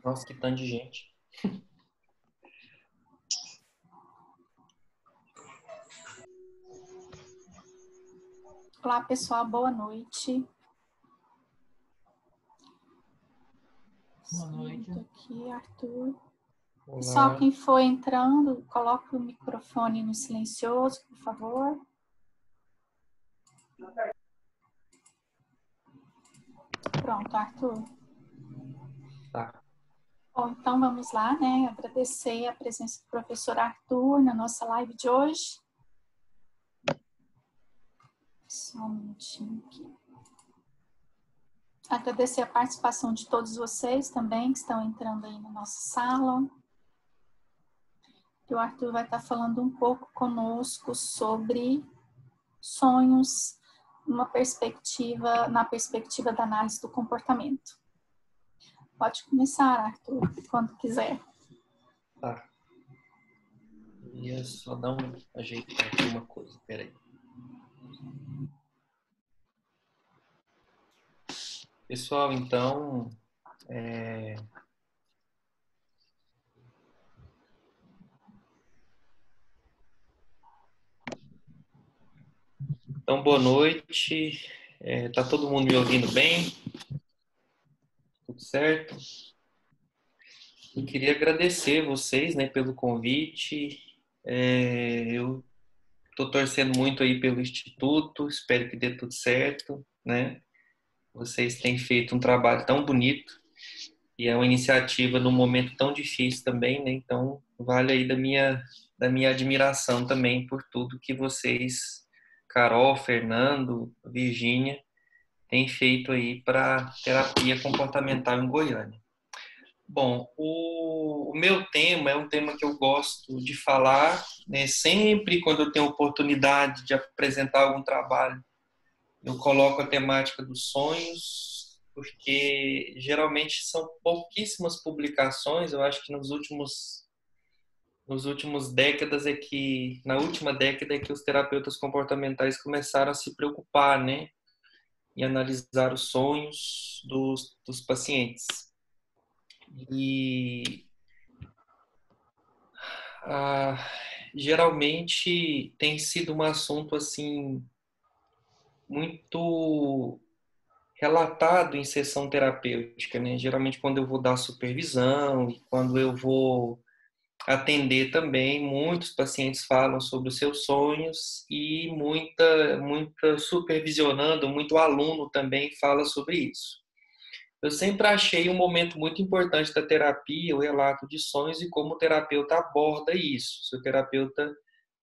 Nossa, que tanto de gente. Olá, pessoal. Boa noite. Boa noite. Aqui, Arthur. Olá. Pessoal, quem for entrando, coloque o microfone no silencioso, por favor. Pronto, Arthur. Tá. Bom, então vamos lá, né? Agradecer a presença do professor Arthur na nossa live de hoje. Só um minutinho aqui. Agradecer a participação de todos vocês também que estão entrando aí na nossa sala. E o Arthur vai estar falando um pouco conosco sobre sonhos na perspectiva da análise do comportamento. Pode começar, Arthur, quando quiser. Tá. Eu ia só dar um ajeitar aqui uma coisa, peraí. Pessoal, então, boa noite. Tá todo mundo me ouvindo bem? Tudo certo? Eu queria agradecer vocês, né, pelo convite. Eu estou torcendo muito aí pelo Instituto, espero que dê tudo certo, né? Vocês têm feito um trabalho tão bonito e é uma iniciativa num momento tão difícil também, né? Então, vale aí da minha admiração também por tudo que vocês, Carol, Fernando, Virgínia, têm feito aí para terapia comportamental em Goiânia. Bom, o meu tema é um tema que eu gosto de falar, né? Sempre quando eu tenho oportunidade de apresentar algum trabalho, eu coloco a temática dos sonhos, porque geralmente são pouquíssimas publicações. Eu acho que nos últimos décadas na última década é que os terapeutas comportamentais começaram a se preocupar, né, e analisar os sonhos dos pacientes. E geralmente tem sido um assunto assim muito relatado em sessão terapêutica, né? Geralmente quando eu vou dar supervisão e quando eu vou atender também, muitos pacientes falam sobre os seus sonhos e muita supervisionando, muito aluno também fala sobre isso. Eu sempre achei um momento muito importante da terapia, o relato de sonhos e como o terapeuta aborda isso. Se o terapeuta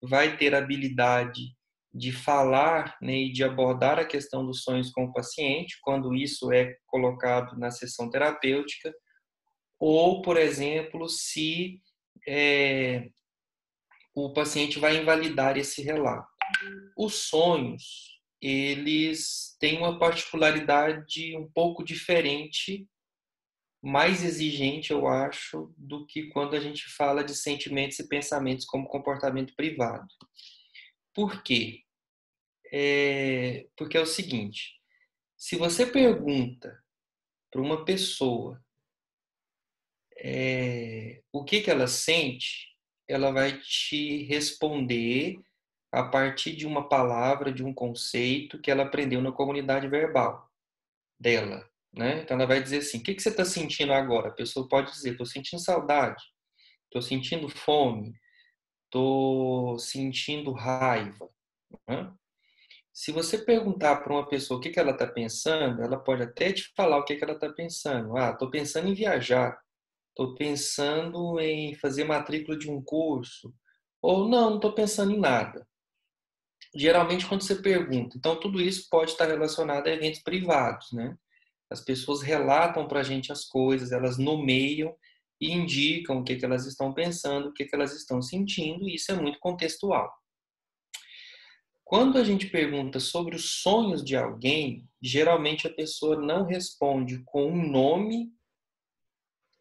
vai ter habilidade de falar, né, e de abordar a questão dos sonhos com o paciente, quando isso é colocado na sessão terapêutica, ou, por exemplo, se o paciente vai invalidar esse relato. Os sonhos, eles têm uma particularidade um pouco diferente, mais exigente, eu acho, do que quando a gente fala de sentimentos e pensamentos como comportamento privado. Por quê? Porque é o seguinte, se você pergunta para uma pessoa o que ela sente, ela vai te responder a partir de uma palavra, de um conceito que ela aprendeu na comunidade verbal dela, né? Então ela vai dizer assim, o que você está sentindo agora? A pessoa pode dizer, estou sentindo saudade, estou sentindo fome, estou sentindo raiva, né? Se você perguntar para uma pessoa o que ela está pensando, ela pode até te falar o que ela está pensando. Ah, estou pensando em viajar, estou pensando em fazer matrícula de um curso, ou não estou pensando em nada. Geralmente, quando você pergunta, então tudo isso pode estar relacionado a eventos privados, né? As pessoas relatam para a gente as coisas, elas nomeiam e indicam o que elas estão pensando, o que elas estão sentindo, e isso é muito contextual. Quando a gente pergunta sobre os sonhos de alguém, geralmente a pessoa não responde com um nome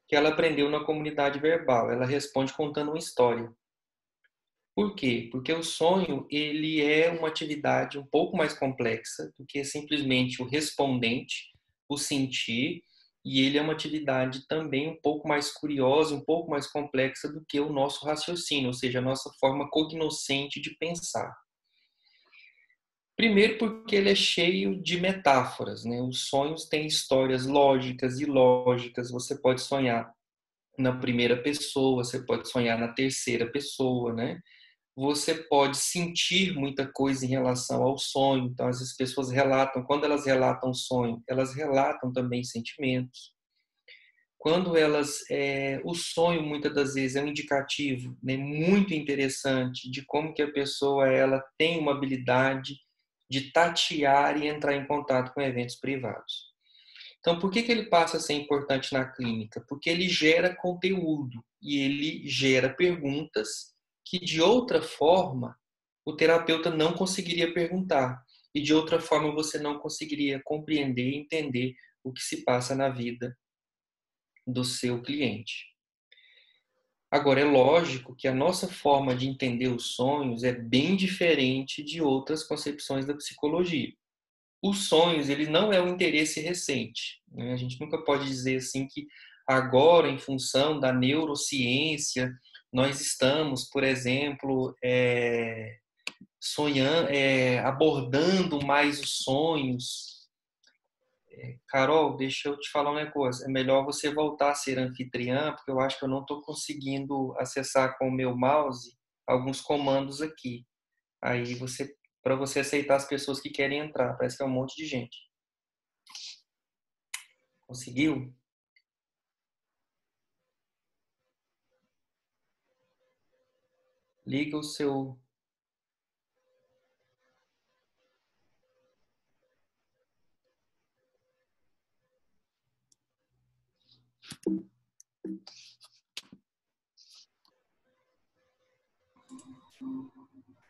que ela aprendeu na comunidade verbal, ela responde contando uma história. Por quê? Porque o sonho, ele é uma atividade um pouco mais complexa do que simplesmente o respondente, o sentir, e ele é uma atividade também um pouco mais curiosa, um pouco mais complexa do que o nosso raciocínio, ou seja, a nossa forma cognoscente de pensar. Primeiro porque ele é cheio de metáforas, né? Os sonhos têm histórias lógicas e ilógicas. Você pode sonhar na primeira pessoa, você pode sonhar na terceira pessoa, né? Você pode sentir muita coisa em relação ao sonho. Então, as pessoas relatam, quando elas relatam o sonho, elas relatam também sentimentos. Quando o sonho muitas das vezes é um indicativo, né, muito interessante de como que a pessoa ela tem uma habilidade de tatear e entrar em contato com eventos privados. Então, por que ele passa a ser importante na clínica? Porque ele gera conteúdo e ele gera perguntas que, de outra forma, o terapeuta não conseguiria perguntar. E, de outra forma, você não conseguiria compreender e entender o que se passa na vida do seu cliente. Agora, é lógico que a nossa forma de entender os sonhos é bem diferente de outras concepções da psicologia. Os sonhos, ele não é um interesse recente, né? A gente nunca pode dizer assim que agora, em função da neurociência, nós estamos, por exemplo, sonhando, abordando mais os sonhos. Carol, deixa eu te falar uma coisa. É melhor você voltar a ser anfitriã, porque eu acho que eu não estou conseguindo acessar com o meu mouse alguns comandos aqui. Aí para você aceitar as pessoas que querem entrar, parece que é um monte de gente. Conseguiu? Liga o seu.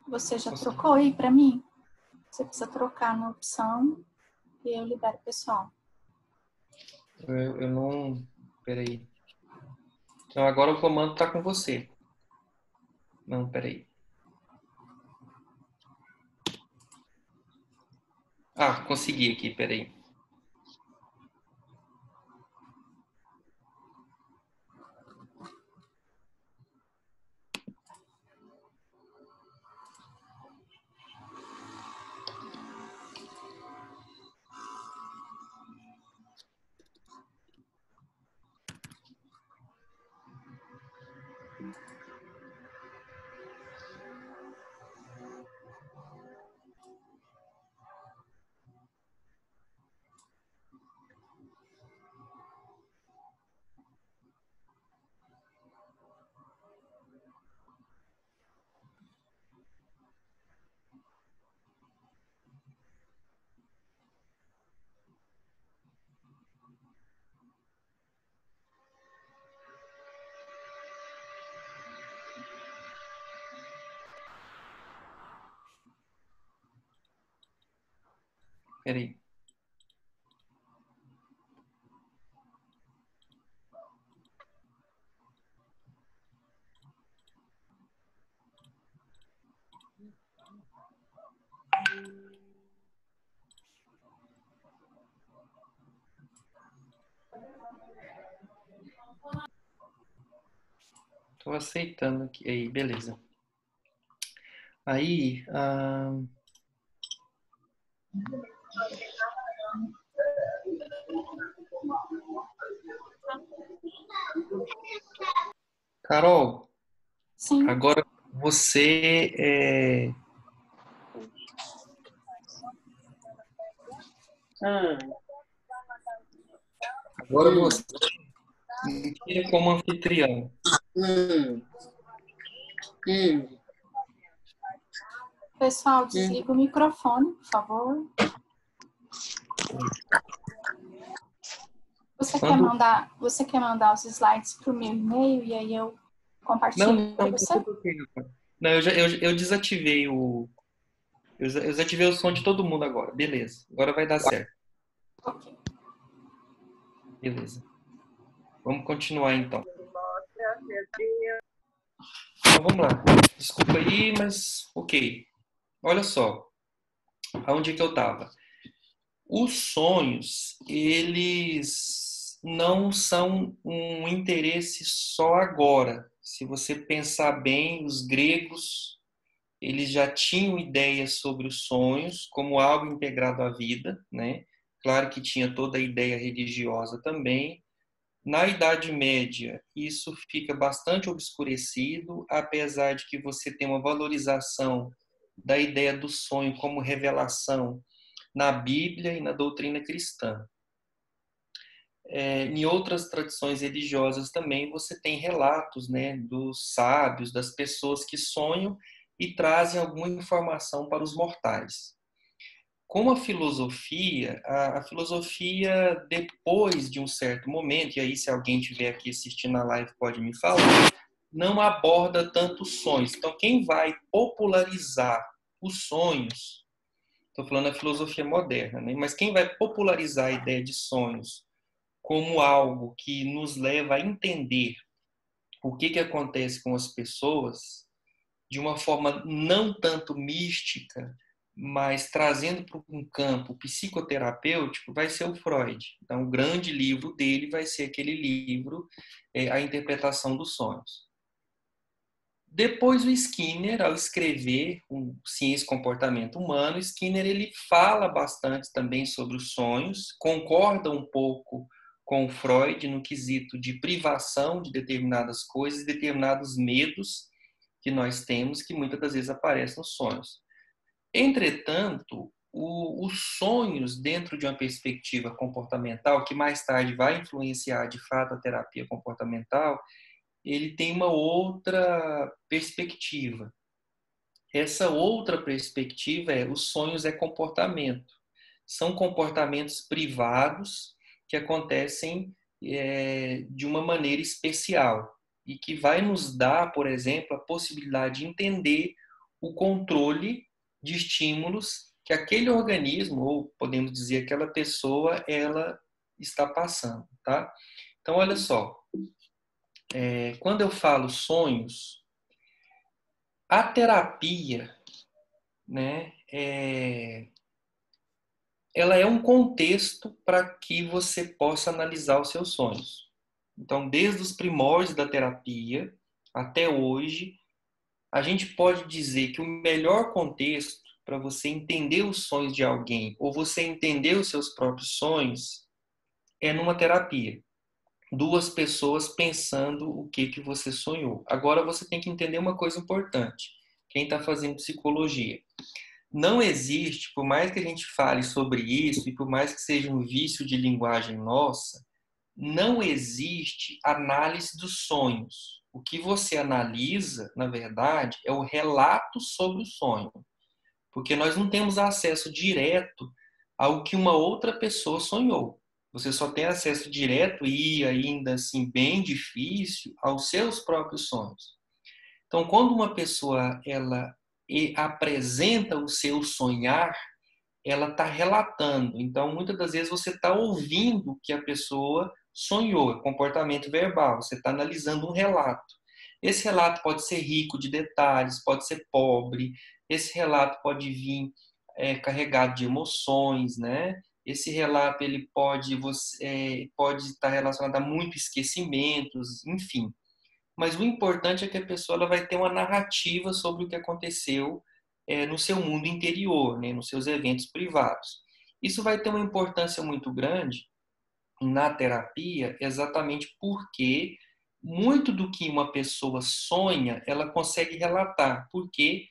Você já trocou aí para mim? Você precisa trocar na opção e eu libero o pessoal. Eu não. Peraí. Então agora o comando está com você. Não, peraí. Ah, consegui aqui, peraí. Peraí. Estou aceitando aqui. Aí, beleza. Aí, Carol, Sim. agora você agora você me tira como anfitrião. Pessoal, desliga o microfone, por favor. Você quer mandar os slides para o meu e-mail e aí eu compartilho para você? Não, eu desativei eu desativei o som de todo mundo agora. Beleza. Agora vai dar certo. Ok. Beleza. Vamos continuar então. Então vamos lá. Desculpa aí, mas ok. Olha só. Aonde que eu estava? Os sonhos, eles não são um interesse só agora. Se você pensar bem, os gregos, eles já tinham ideias sobre os sonhos como algo integrado à vida, né? Claro que tinha toda a ideia religiosa também. Na Idade Média, isso fica bastante obscurecido, apesar de que você tem uma valorização da ideia do sonho como revelação na Bíblia e na doutrina cristã. Em outras tradições religiosas também você tem relatos, né, dos sábios, das pessoas que sonham e trazem alguma informação para os mortais. Com a filosofia, depois de um certo momento, e aí se alguém estiver aqui assistindo a live pode me falar, não aborda tanto os sonhos. Então, quem vai popularizar os sonhos, estou falando da filosofia moderna, né? Mas quem vai popularizar a ideia de sonhos como algo que nos leva a entender o que acontece com as pessoas de uma forma não tanto mística, mas trazendo para um campo psicoterapêutico, vai ser o Freud. Então, o grande livro dele vai ser aquele livro, A Interpretação dos Sonhos. Depois o Skinner, ao escrever Ciência e Comportamento Humano, Skinner ele fala bastante também sobre os sonhos, concorda um pouco com o Freud no quesito de privação de determinadas coisas, determinados medos que nós temos, que muitas das vezes aparecem nos sonhos. Entretanto, os sonhos dentro de uma perspectiva comportamental, que mais tarde vai influenciar de fato a terapia comportamental, ele tem uma outra perspectiva. Essa outra perspectiva os sonhos é comportamento. São comportamentos privados que acontecem de uma maneira especial e que vai nos dar, por exemplo, a possibilidade de entender o controle de estímulos que aquele organismo, ou podemos dizer aquela pessoa, ela está passando, tá? Então, olha só, quando eu falo sonhos, a terapia, né, ela é um contexto para que você possa analisar os seus sonhos. Então, desde os primórdios da terapia até hoje, a gente pode dizer que o melhor contexto para você entender os sonhos de alguém ou você entender os seus próprios sonhos é numa terapia. Duas pessoas pensando o que você sonhou. Agora você tem que entender uma coisa importante. Quem está fazendo psicologia. Não existe, por mais que a gente fale sobre isso e por mais que seja um vício de linguagem nossa, não existe análise dos sonhos. O que você analisa, na verdade, é o relato sobre o sonho. Porque nós não temos acesso direto ao que uma outra pessoa sonhou. Você só tem acesso direto e ainda assim bem difícil aos seus próprios sonhos. Então, quando uma pessoa ela apresenta o seu sonhar, ela está relatando. Então, muitas das vezes você está ouvindo o que a pessoa sonhou, comportamento verbal. Você está analisando um relato. Esse relato pode ser rico de detalhes, pode ser pobre. Esse relato pode vir carregado de emoções, né? Esse relato ele pode estar relacionado a muitos esquecimentos, enfim. Mas o importante é que a pessoa ela vai ter uma narrativa sobre o que aconteceu no seu mundo interior, né, nos seus eventos privados. Isso vai ter uma importância muito grande na terapia, exatamente porque muito do que uma pessoa sonha, ela consegue relatar. Por quê?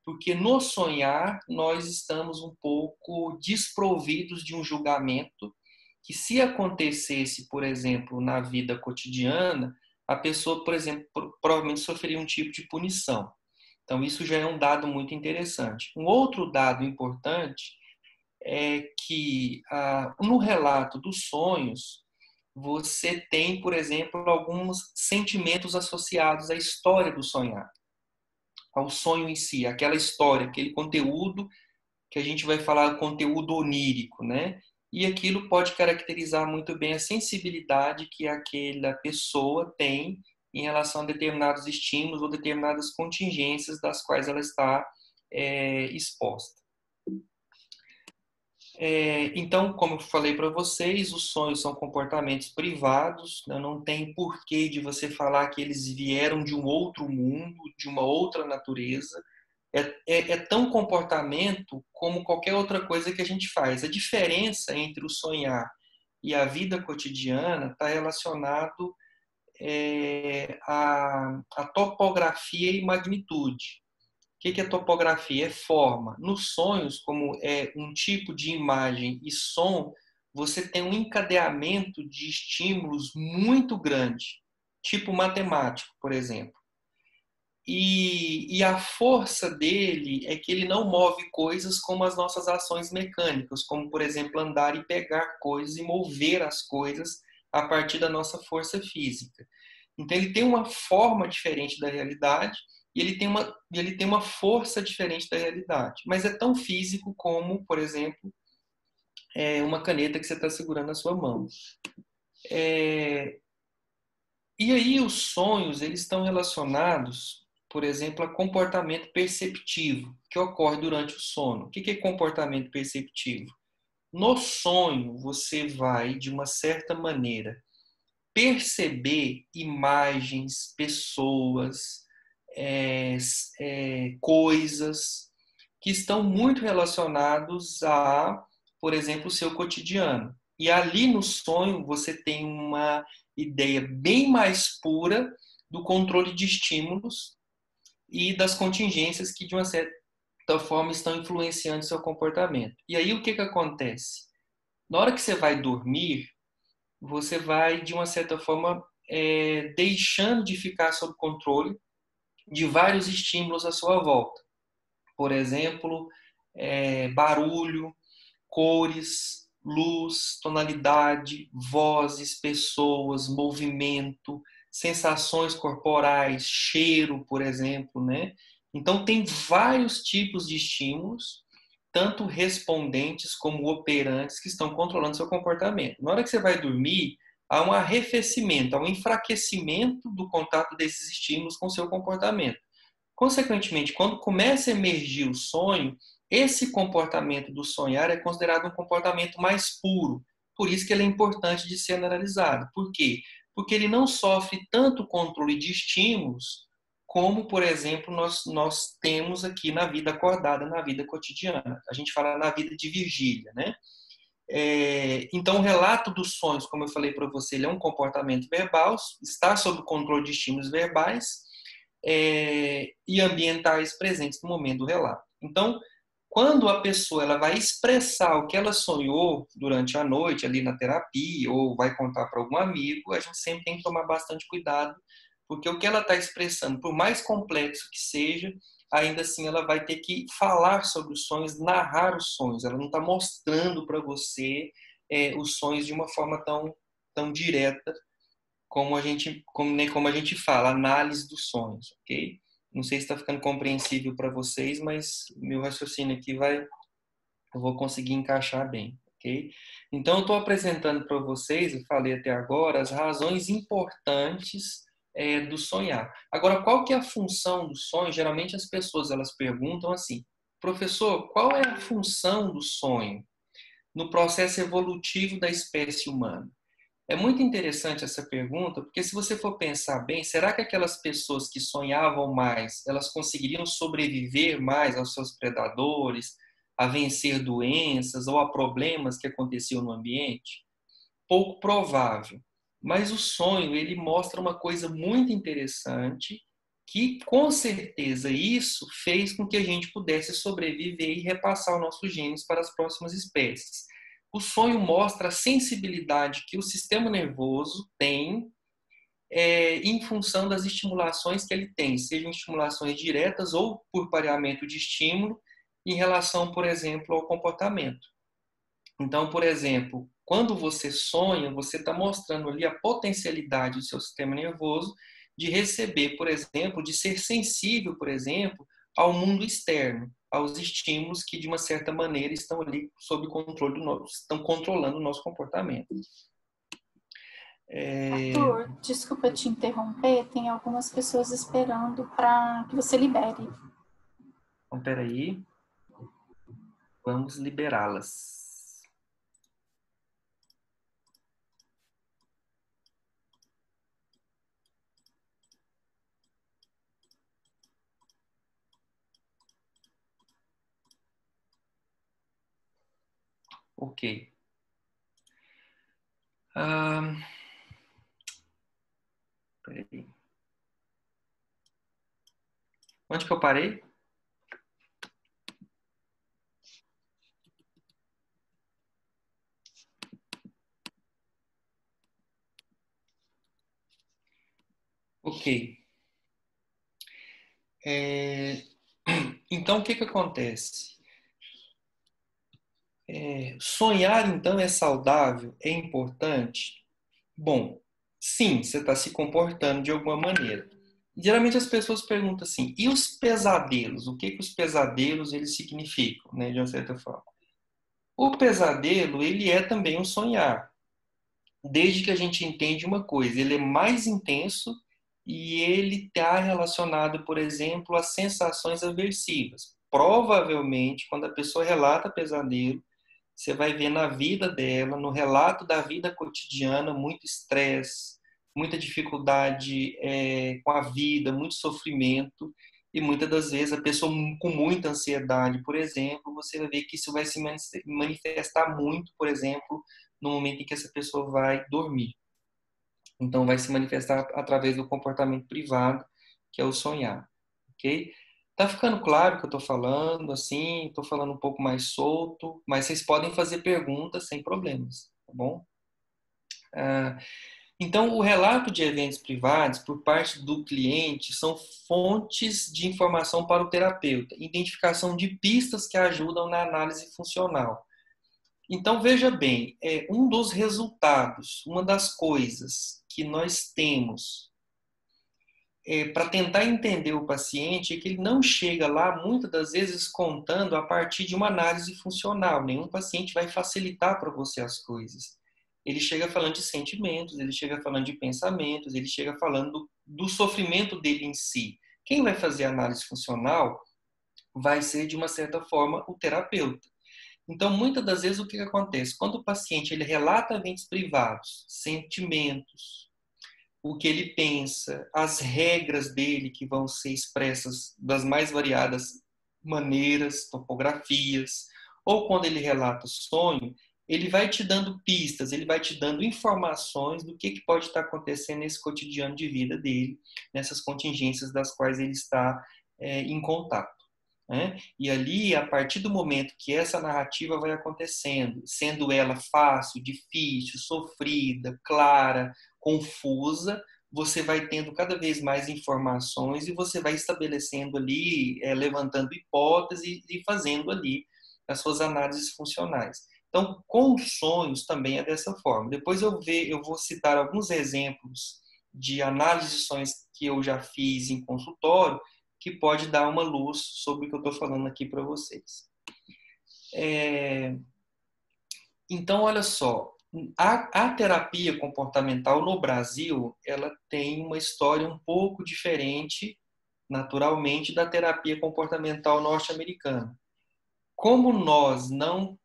Porque no sonhar nós estamos um pouco desprovidos de um julgamento que se acontecesse, por exemplo, na vida cotidiana, a pessoa, por exemplo, provavelmente sofreria um tipo de punição. Então, isso já é um dado muito interessante. Um outro dado importante é que no relato dos sonhos, você tem, por exemplo, alguns sentimentos associados à história do sonhar, ao sonho em si, aquela história, aquele conteúdo que a gente vai falar conteúdo onírico, né? E aquilo pode caracterizar muito bem a sensibilidade que aquela pessoa tem em relação a determinados estímulos ou determinadas contingências das quais ela está exposta. Então, como eu falei para vocês, os sonhos são comportamentos privados, né? Não tem porquê de você falar que eles vieram de um outro mundo, de uma outra natureza. É tão comportamento como qualquer outra coisa que a gente faz. A diferença entre o sonhar e a vida cotidiana está relacionado à topografia e magnitude. O que é topografia? É forma. Nos sonhos, como é um tipo de imagem e som, você tem um encadeamento de estímulos muito grande, tipo matemático, por exemplo. E a força dele é que ele não move coisas como as nossas ações mecânicas, como, por exemplo, andar e pegar coisas e mover as coisas a partir da nossa força física. Então, ele tem uma forma diferente da realidade e ele tem uma força diferente da realidade. Mas é tão físico como, por exemplo, uma caneta que você está segurando na sua mão. E aí os sonhos, eles estão relacionados, por exemplo, a comportamento perceptivo, que ocorre durante o sono. O que é comportamento perceptivo? No sonho, você vai, de uma certa maneira, perceber imagens, pessoas, coisas que estão muito relacionados a, por exemplo, o seu cotidiano. E ali no sonho você tem uma ideia bem mais pura do controle de estímulos e das contingências que, de uma certa forma, estão influenciando seu comportamento. E aí o que acontece? Na hora que você vai dormir, você vai, de uma certa forma, deixando de ficar sob controle de vários estímulos à sua volta. Por exemplo, barulho, cores, luz, tonalidade, vozes, pessoas, movimento, sensações corporais, cheiro, por exemplo, né? Então tem vários tipos de estímulos, tanto respondentes como operantes, que estão controlando seu comportamento. Na hora que você vai dormir, há um arrefecimento, há um enfraquecimento do contato desses estímulos com seu comportamento. Consequentemente, quando começa a emergir o sonho, esse comportamento do sonhar é considerado um comportamento mais puro. Por isso que ele é importante de ser analisado. Por quê? Porque ele não sofre tanto controle de estímulos como, por exemplo, nós temos aqui na vida acordada, na vida cotidiana. A gente fala na vida de vigília, né? Então, o relato dos sonhos, como eu falei para você, ele é um comportamento verbal, está sob o controle de estímulos verbais e ambientais presentes no momento do relato. Então, quando a pessoa ela vai expressar o que ela sonhou durante a noite ali na terapia ou vai contar para algum amigo, a gente sempre tem que tomar bastante cuidado, porque o que ela está expressando, por mais complexo que seja, ainda assim ela vai ter que falar sobre os sonhos, narrar os sonhos. Ela não está mostrando para você os sonhos de uma forma tão direta como a gente fala, análise dos sonhos, ok? Não sei se está ficando compreensível para vocês, mas meu raciocínio aqui eu vou conseguir encaixar bem, ok? Então, eu estou apresentando para vocês, eu falei até agora, as razões importantes do sonhar. Agora, qual que é a função do sonho? Geralmente as pessoas elas perguntam assim, professor, qual é a função do sonho no processo evolutivo da espécie humana? É muito interessante essa pergunta, porque se você for pensar bem, será que aquelas pessoas que sonhavam mais, elas conseguiriam sobreviver mais aos seus predadores, a vencer doenças ou a problemas que aconteciam no ambiente? Pouco provável. Mas o sonho, ele mostra uma coisa muito interessante, que com certeza isso fez com que a gente pudesse sobreviver e repassar os nossos genes para as próximas espécies. O sonho mostra a sensibilidade que o sistema nervoso tem em função das estimulações que ele tem, sejam estimulações diretas ou por pareamento de estímulo em relação, por exemplo, ao comportamento. Então, por exemplo, quando você sonha, você está mostrando ali a potencialidade do seu sistema nervoso de receber, por exemplo, de ser sensível, por exemplo, ao mundo externo, aos estímulos que, de uma certa maneira, estão ali sob controle estão controlando o nosso comportamento. Arthur, desculpa te interromper, tem algumas pessoas esperando para que você libere. Então, peraí. Vamos liberá-las. Ok. Peraí. Onde que eu parei? Ok. Então, o que acontece? Sonhar, então, é saudável? É importante? Bom, sim, você está se comportando de alguma maneira. Geralmente as pessoas perguntam assim, e os pesadelos? O que os pesadelos eles significam, né, de uma certa forma? O pesadelo, ele é também um sonhar, desde que a gente entende uma coisa, ele é mais intenso e ele está relacionado, por exemplo, a sensações aversivas. Provavelmente, quando a pessoa relata pesadelo, você vai ver na vida dela, no relato da vida cotidiana, muito estresse, muita dificuldade com a vida, muito sofrimento, e muitas das vezes a pessoa com muita ansiedade, por exemplo, você vai ver que isso vai se manifestar muito, por exemplo, no momento em que essa pessoa vai dormir. Então, vai se manifestar através do comportamento privado, que é o sonhar, ok? Tá ficando claro o que eu estou falando, assim, estou falando um pouco mais solto, mas vocês podem fazer perguntas sem problemas, tá bom? Então, o relato de eventos privados por parte do cliente são fontes de informação para o terapeuta, identificação de pistas que ajudam na análise funcional. Então, veja bem, um dos resultados, uma das coisas que nós temos para tentar entender o paciente é que ele não chega lá, muitas das vezes, contando a partir de uma análise funcional. Nenhum paciente vai facilitar para você as coisas. Ele chega falando de sentimentos, ele chega falando de pensamentos, ele chega falando do sofrimento dele em si. Quem vai fazer a análise funcional vai ser, de uma certa forma, o terapeuta. Então, muitas das vezes, o que acontece? Quando o paciente ele relata eventos privados, sentimentos, o que ele pensa, as regras dele que vão ser expressas das mais variadas maneiras, topografias, ou quando ele relata o sonho, ele vai te dando pistas, ele vai te dando informações do que pode estar acontecendo nesse cotidiano de vida dele, nessas contingências das quais ele está em contato. Né? E ali, a partir do momento que essa narrativa vai acontecendo, sendo ela fácil, difícil, sofrida, clara, confusa, você vai tendo cada vez mais informações e você vai estabelecendo ali, levantando hipóteses e fazendo ali as suas análises funcionais. Então, com os sonhos também é dessa forma. Depois eu vou citar alguns exemplos de análise de sonhos que eu já fiz em consultório, que pode dar uma luz sobre o que eu estou falando aqui para vocês. Então, olha só, a terapia comportamental no Brasil, ela tem uma história um pouco diferente, naturalmente, da terapia comportamental norte-americana. Como nós não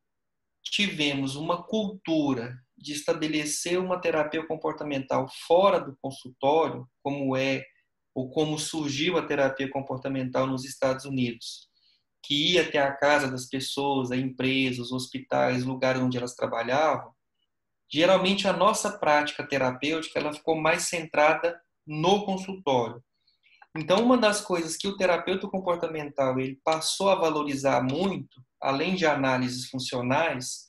tivemos uma cultura de estabelecer uma terapia comportamental fora do consultório, como é ou como surgiu a terapia comportamental nos Estados Unidos, que ia até a casa das pessoas, a empresas, hospitais, lugares onde elas trabalhavam, geralmente a nossa prática terapêutica ela ficou mais centrada no consultório. Então, uma das coisas que o terapeuta comportamental ele passou a valorizar muito, além de análises funcionais,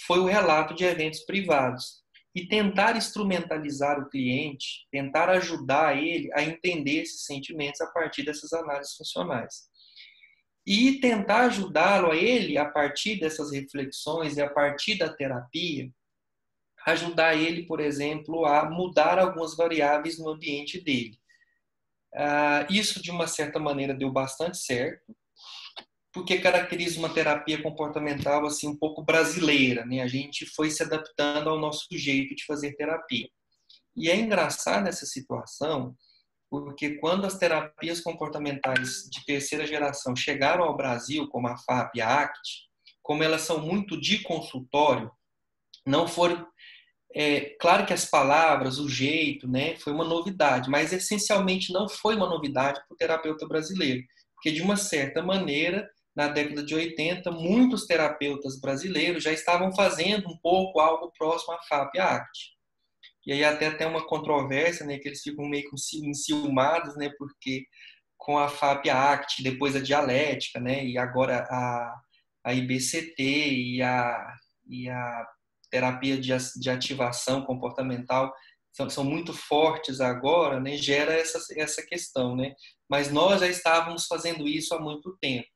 foi o relato de eventos privados e tentar instrumentalizar o cliente, tentar ajudar ele a entender esses sentimentos a partir dessas análises funcionais. E tentar ajudá-lo a ele, a partir dessas reflexões e a partir da terapia, ajudar ele, por exemplo, a mudar algumas variáveis no ambiente dele. Isso, de uma certa maneira, deu bastante certo, porque caracteriza uma terapia comportamental assim um pouco brasileira, né? A gente foi se adaptando ao nosso jeito de fazer terapia. E é engraçado essa situação, porque quando as terapias comportamentais de terceira geração chegaram ao Brasil, como a FAP e a ACT, como elas são muito de consultório, não foram... claro que as palavras, o jeito, né, foi uma novidade, mas essencialmente não foi uma novidade para o terapeuta brasileiro, porque de uma certa maneira na década de 80, muitos terapeutas brasileiros já estavam fazendo um pouco algo próximo à FAP-ACT. E aí até tem uma controvérsia, né, que eles ficam meio que enciumados, né, porque com a FAP-ACT, depois a dialética, né, e agora a IBCT e a terapia de ativação comportamental são muito fortes agora, né, gera essa questão, né? Mas nós já estávamos fazendo isso há muito tempo.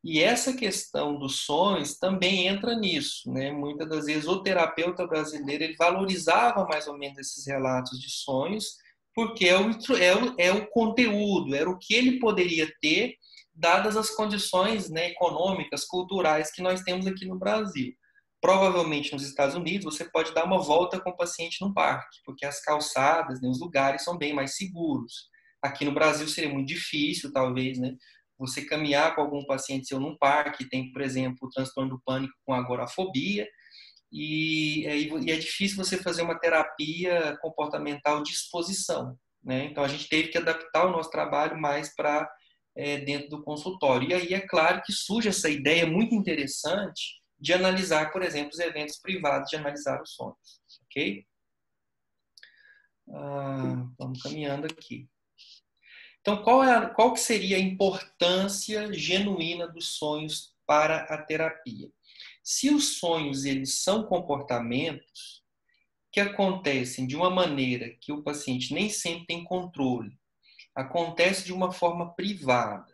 E essa questão dos sonhos também entra nisso, né? Muitas das vezes o terapeuta brasileiro ele valorizava mais ou menos esses relatos de sonhos, porque é o conteúdo, era o que ele poderia ter, dadas as condições, né, econômicas, culturais que nós temos aqui no Brasil. Provavelmente nos Estados Unidos você pode dar uma volta com o paciente no parque, porque as calçadas, né, os lugares são bem mais seguros. Aqui no Brasil seria muito difícil, talvez, né? Você caminhar com algum paciente seu num parque, tem, por exemplo, o transtorno do pânico com agorafobia, e é difícil você fazer uma terapia comportamental de exposição, né? Então, a gente teve que adaptar o nosso trabalho mais para dentro do consultório. E aí, é claro que surge essa ideia muito interessante de analisar, por exemplo, os eventos privados, de analisar os sonhos, ok? Vamos caminhando aqui. Então, qual que seria a importância genuína dos sonhos para a terapia? Se os sonhos eles são comportamentos que acontecem de uma maneira que o paciente nem sempre tem controle, acontece de uma forma privada.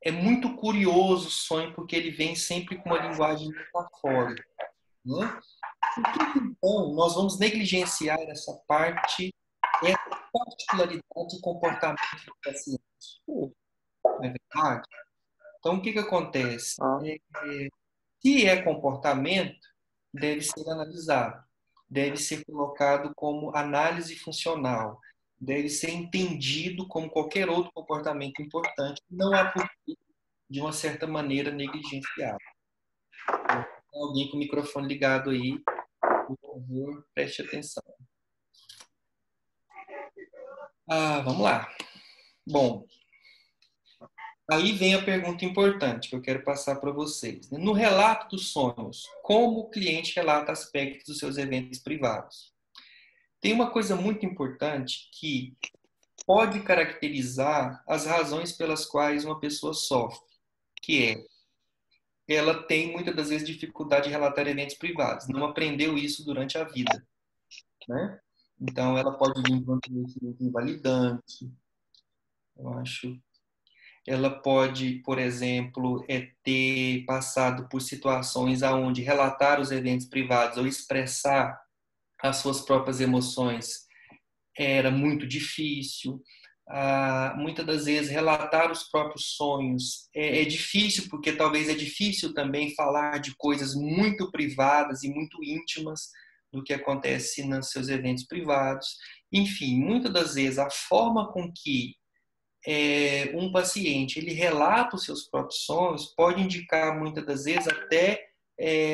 É muito curioso o sonho porque ele vem sempre com uma linguagem metafórica, né? Por que, então, nós vamos negligenciar essa parte, essa particularidade de comportamento do paciente? Não é verdade? Então, o que acontece? Se é comportamento, deve ser analisado, deve ser colocado como análise funcional, deve ser entendido como qualquer outro comportamento importante, não há por que, de uma certa maneira, negligenciar. Alguém com o microfone ligado aí, por favor, preste atenção. Vamos lá. Bom, aí vem a pergunta importante que eu quero passar para vocês. No relato dos sonhos, como o cliente relata aspectos dos seus eventos privados? Tem uma coisa muito importante que pode caracterizar as razões pelas quais uma pessoa sofre, que é ela tem muitas das vezes dificuldade de relatar eventos privados, não aprendeu isso durante a vida, né? Então ela pode vir com um invalidante, eu acho. Ela pode, por exemplo, ter passado por situações aonde relatar os eventos privados ou expressar as suas próprias emoções era muito difícil. Muitas das vezes relatar os próprios sonhos é difícil, porque talvez é difícil também falar de coisas muito privadas e muito íntimas do que acontece nos seus eventos privados. Enfim, muitas das vezes a forma com que um paciente ele relata os seus próprios sonhos pode indicar muitas das vezes até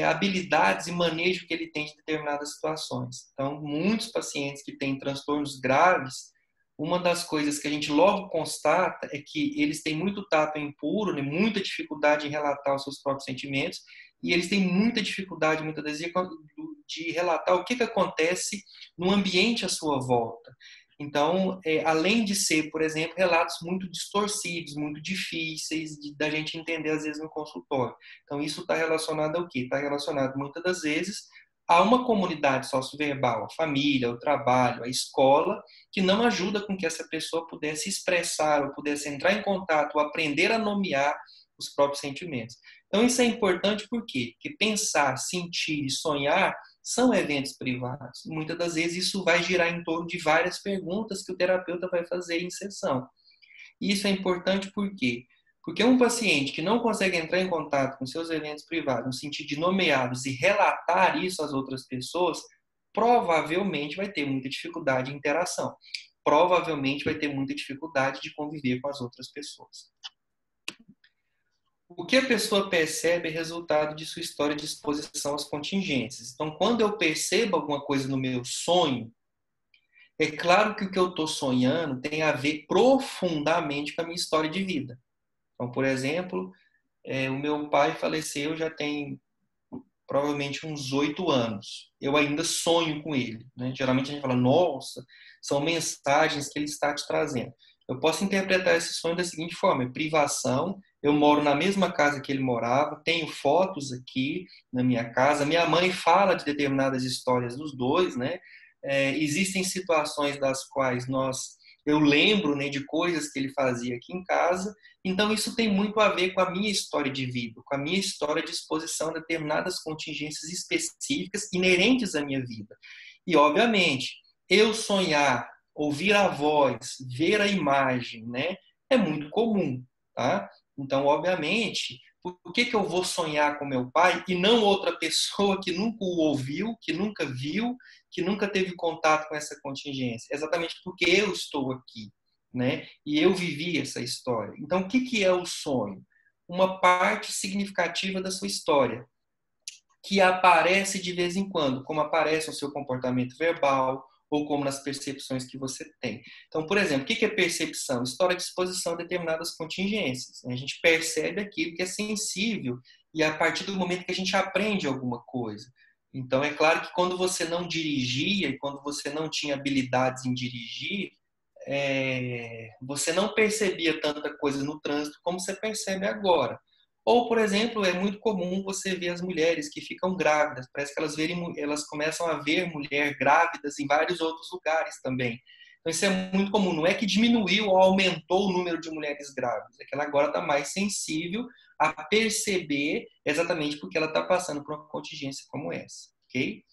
habilidades e manejo que ele tem de determinadas situações. Então, muitos pacientes que têm transtornos graves, uma das coisas que a gente logo constata é que eles têm muito tato impuro, né, muita dificuldade em relatar os seus próprios sentimentos, e eles têm muita dificuldade, muitas vezes, de relatar o que acontece no ambiente à sua volta. Então, além de ser, por exemplo, relatos muito distorcidos, muito difíceis da gente entender, às vezes, no consultório. Então, isso está relacionado ao quê? Está relacionado, muitas das vezes, a uma comunidade socioverbal, a família, o trabalho, a escola, que não ajuda com que essa pessoa pudesse expressar, ou pudesse entrar em contato, ou aprender a nomear os próprios sentimentos. Então, isso é importante por quê? Porque pensar, sentir e sonhar são eventos privados. Muitas das vezes isso vai girar em torno de várias perguntas que o terapeuta vai fazer em sessão. E isso é importante por quê? Porque um paciente que não consegue entrar em contato com seus eventos privados, no sentido de nomeá-los e relatar isso às outras pessoas, provavelmente vai ter muita dificuldade em interação. Provavelmente vai ter muita dificuldade de conviver com as outras pessoas. O que a pessoa percebe é resultado de sua história de exposição às contingências. Então, quando eu percebo alguma coisa no meu sonho, é claro que o que eu estou sonhando tem a ver profundamente com a minha história de vida. Então, por exemplo, O meu pai faleceu já tem provavelmente uns 8 anos. Eu ainda sonho com ele, né? Geralmente a gente fala, nossa, são mensagens que ele está te trazendo. Eu posso interpretar esse sonho da seguinte forma: é privação. Eu moro na mesma casa que ele morava, tenho fotos aqui na minha casa. Minha mãe fala de determinadas histórias dos dois, né? Existem situações das quais eu lembro, né, de coisas que ele fazia aqui em casa. Então, isso tem muito a ver com a minha história de vida, com a minha história de exposição a determinadas contingências específicas inerentes à minha vida. E, obviamente, eu sonhar, ouvir a voz, ver a imagem, né, é muito comum, tá? Então, obviamente, por que eu vou sonhar com meu pai e não outra pessoa que nunca o ouviu, que nunca viu, que nunca teve contato com essa contingência? Exatamente porque eu estou aqui, né? E eu vivi essa história. Então, o que é o sonho? Uma parte significativa da sua história, que aparece de vez em quando, como aparece no seu comportamento verbal ou como nas percepções que você tem. Então, por exemplo, o que é percepção? História de exposição a determinadas contingências. A gente percebe aquilo que é sensível e a partir do momento que a gente aprende alguma coisa. Então, é claro que quando você não dirigia e quando você não tinha habilidades em dirigir, você não percebia tanta coisa no trânsito como você percebe agora. Ou, por exemplo, é muito comum você ver as mulheres que ficam grávidas. Parece que elas começam a ver mulher grávidas em vários outros lugares também. Então, isso é muito comum. Não é que diminuiu ou aumentou o número de mulheres grávidas. É que ela agora está mais sensível a perceber exatamente porque ela está passando por uma contingência como essa. Ok?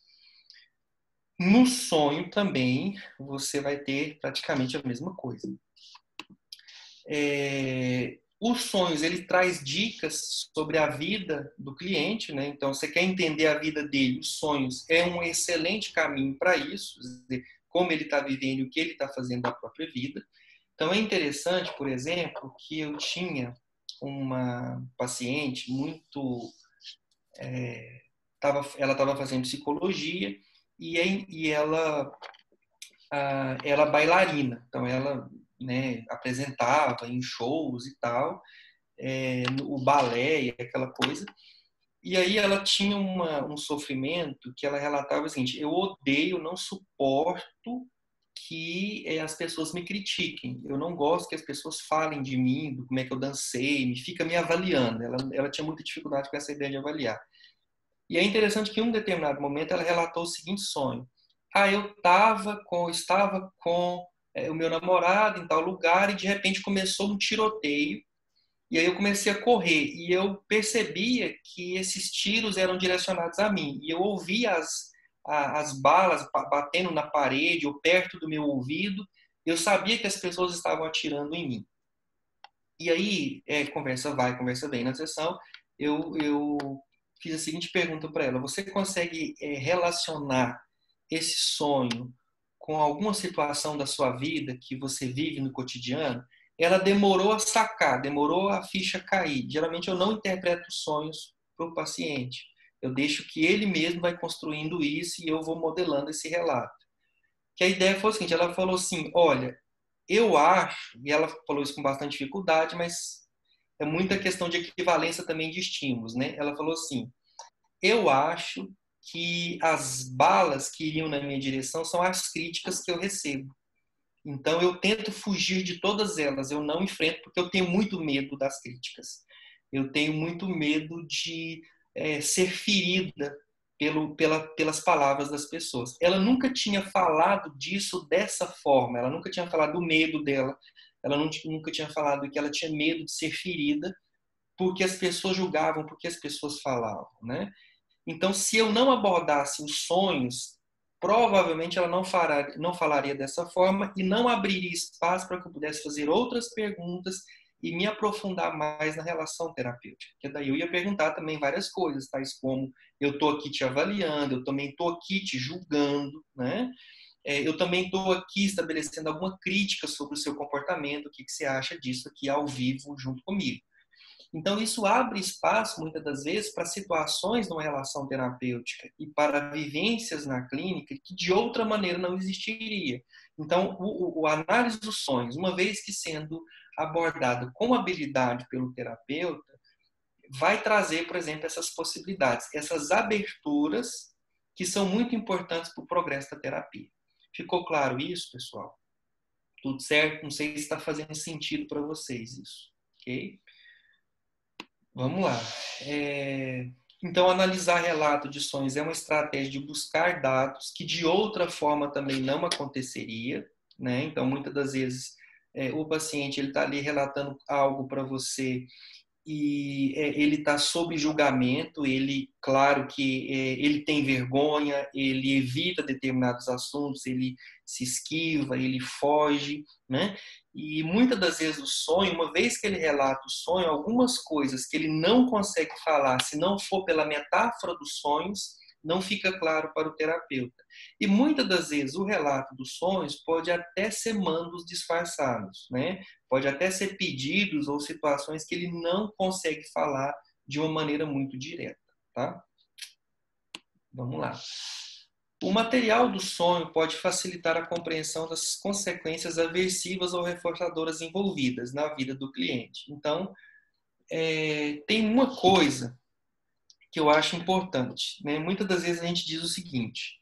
No sonho também, você vai ter praticamente a mesma coisa. Os sonhos, ele traz dicas sobre a vida do cliente, né? Então, você quer entender a vida dele, os sonhos é um excelente caminho para isso, como ele está vivendo, o que ele está fazendo da própria vida. Então, é interessante, por exemplo, que eu tinha uma paciente ela estava fazendo psicologia e ela é bailarina, então ela, né, apresentava em shows e tal, o balé e aquela coisa. E aí ela tinha um sofrimento que ela relatava o seguinte: eu odeio, não suporto que as pessoas me critiquem. Eu não gosto que as pessoas falem de mim, do como é que eu dancei, fica me avaliando. Ela tinha muita dificuldade com essa ideia de avaliar. E é interessante que em um determinado momento ela relatou o seguinte sonho: eu estava com o meu namorado em tal lugar e de repente começou um tiroteio. E aí eu comecei a correr e eu percebia que esses tiros eram direcionados a mim. E eu ouvia as balas batendo na parede ou perto do meu ouvido. Eu sabia que as pessoas estavam atirando em mim. E aí, conversa vai, conversa vem na sessão, eu fiz a seguinte pergunta para ela: você consegue relacionar esse sonho com alguma situação da sua vida que você vive no cotidiano? Ela demorou a sacar, demorou a ficha cair. Geralmente eu não interpreto sonhos para o paciente. Eu deixo que ele mesmo vai construindo isso e eu vou modelando esse relato. Que a ideia foi a seguinte: ela falou assim, olha, eu acho, e ela falou isso com bastante dificuldade, mas é muita questão de equivalência também de estímulos, né? Ela falou assim: eu acho que as balas que iriam na minha direção são as críticas que eu recebo. Então eu tento fugir de todas elas, eu não enfrento porque eu tenho muito medo das críticas. Eu tenho muito medo de ser ferida pelas palavras das pessoas. Ela nunca tinha falado disso dessa forma, ela nunca tinha falado do medo dela, ela nunca tinha falado que ela tinha medo de ser ferida porque as pessoas julgavam, porque as pessoas falavam, né? Então, se eu não abordasse os sonhos, provavelmente ela não falaria dessa forma e não abriria espaço para que eu pudesse fazer outras perguntas e me aprofundar mais na relação terapêutica. Porque daí eu ia perguntar também várias coisas, tais como: eu estou aqui te avaliando, eu também estou aqui te julgando, né? Eu também estou aqui estabelecendo alguma crítica sobre o seu comportamento, o que você acha disso aqui ao vivo junto comigo. Então, isso abre espaço, muitas das vezes, para situações numa relação terapêutica e para vivências na clínica que de outra maneira não existiria. Então, a análise dos sonhos, uma vez que sendo abordado com habilidade pelo terapeuta, vai trazer, por exemplo, essas possibilidades, essas aberturas que são muito importantes para o progresso da terapia. Ficou claro isso, pessoal? Tudo certo? Não sei se está fazendo sentido para vocês isso, ok? Vamos lá. Então, analisar relato de sonhos é uma estratégia de buscar dados que de outra forma também não aconteceria, né? Então, muitas das vezes, o paciente está ali relatando algo para você e ele está sob julgamento, ele, claro que ele tem vergonha, ele evita determinados assuntos, ele se esquiva, ele foge, né? E muitas das vezes o sonho, uma vez que ele relata o sonho, algumas coisas que ele não consegue falar, se não for pela metáfora dos sonhos, não fica claro para o terapeuta. E muitas das vezes o relato dos sonhos pode até ser mandos disfarçados, né? Pode até ser pedidos ou situações que ele não consegue falar de uma maneira muito direta, tá? Vamos lá. O material do sonho pode facilitar a compreensão das consequências aversivas ou reforçadoras envolvidas na vida do cliente. Então, tem uma coisa que eu acho importante, né? Muitas das vezes a gente diz o seguinte: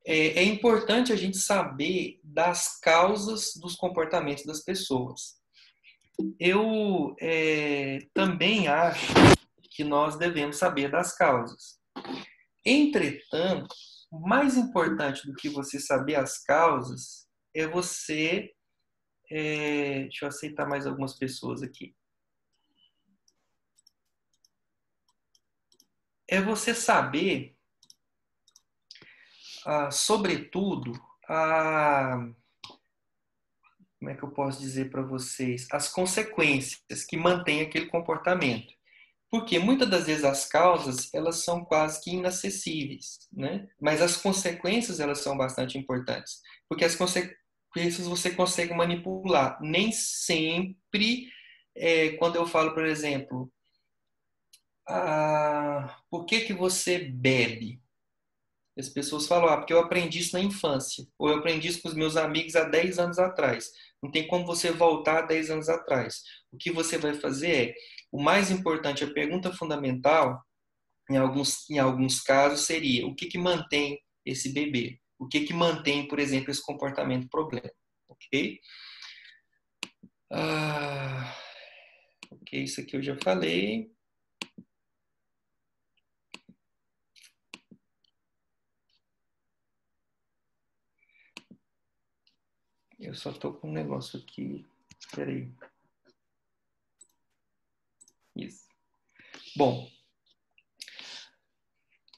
é importante a gente saber das causas dos comportamentos das pessoas. Eu também acho que nós devemos saber das causas. Entretanto, mais importante do que você saber as causas é você... deixa eu aceitar mais algumas pessoas aqui. É você saber, sobretudo, como é que eu posso dizer para vocês? As consequências que mantêm aquele comportamento. Porque muitas das vezes as causas, elas são quase que inacessíveis, né? Mas as consequências, elas são bastante importantes. Porque as consequências você consegue manipular. Nem sempre, quando eu falo, por exemplo, por que você bebe? As pessoas falam, porque eu aprendi isso na infância. Ou eu aprendi isso com os meus amigos há 10 anos atrás. Não tem como você voltar a 10 anos atrás. O que você vai fazer o mais importante, a pergunta fundamental, em alguns casos, seria o que mantém esse bebê? O que mantém, por exemplo, esse comportamento problema? Ok? Ok, isso aqui eu já falei. Eu só estou com um negócio aqui. Espera aí. Isso. Bom,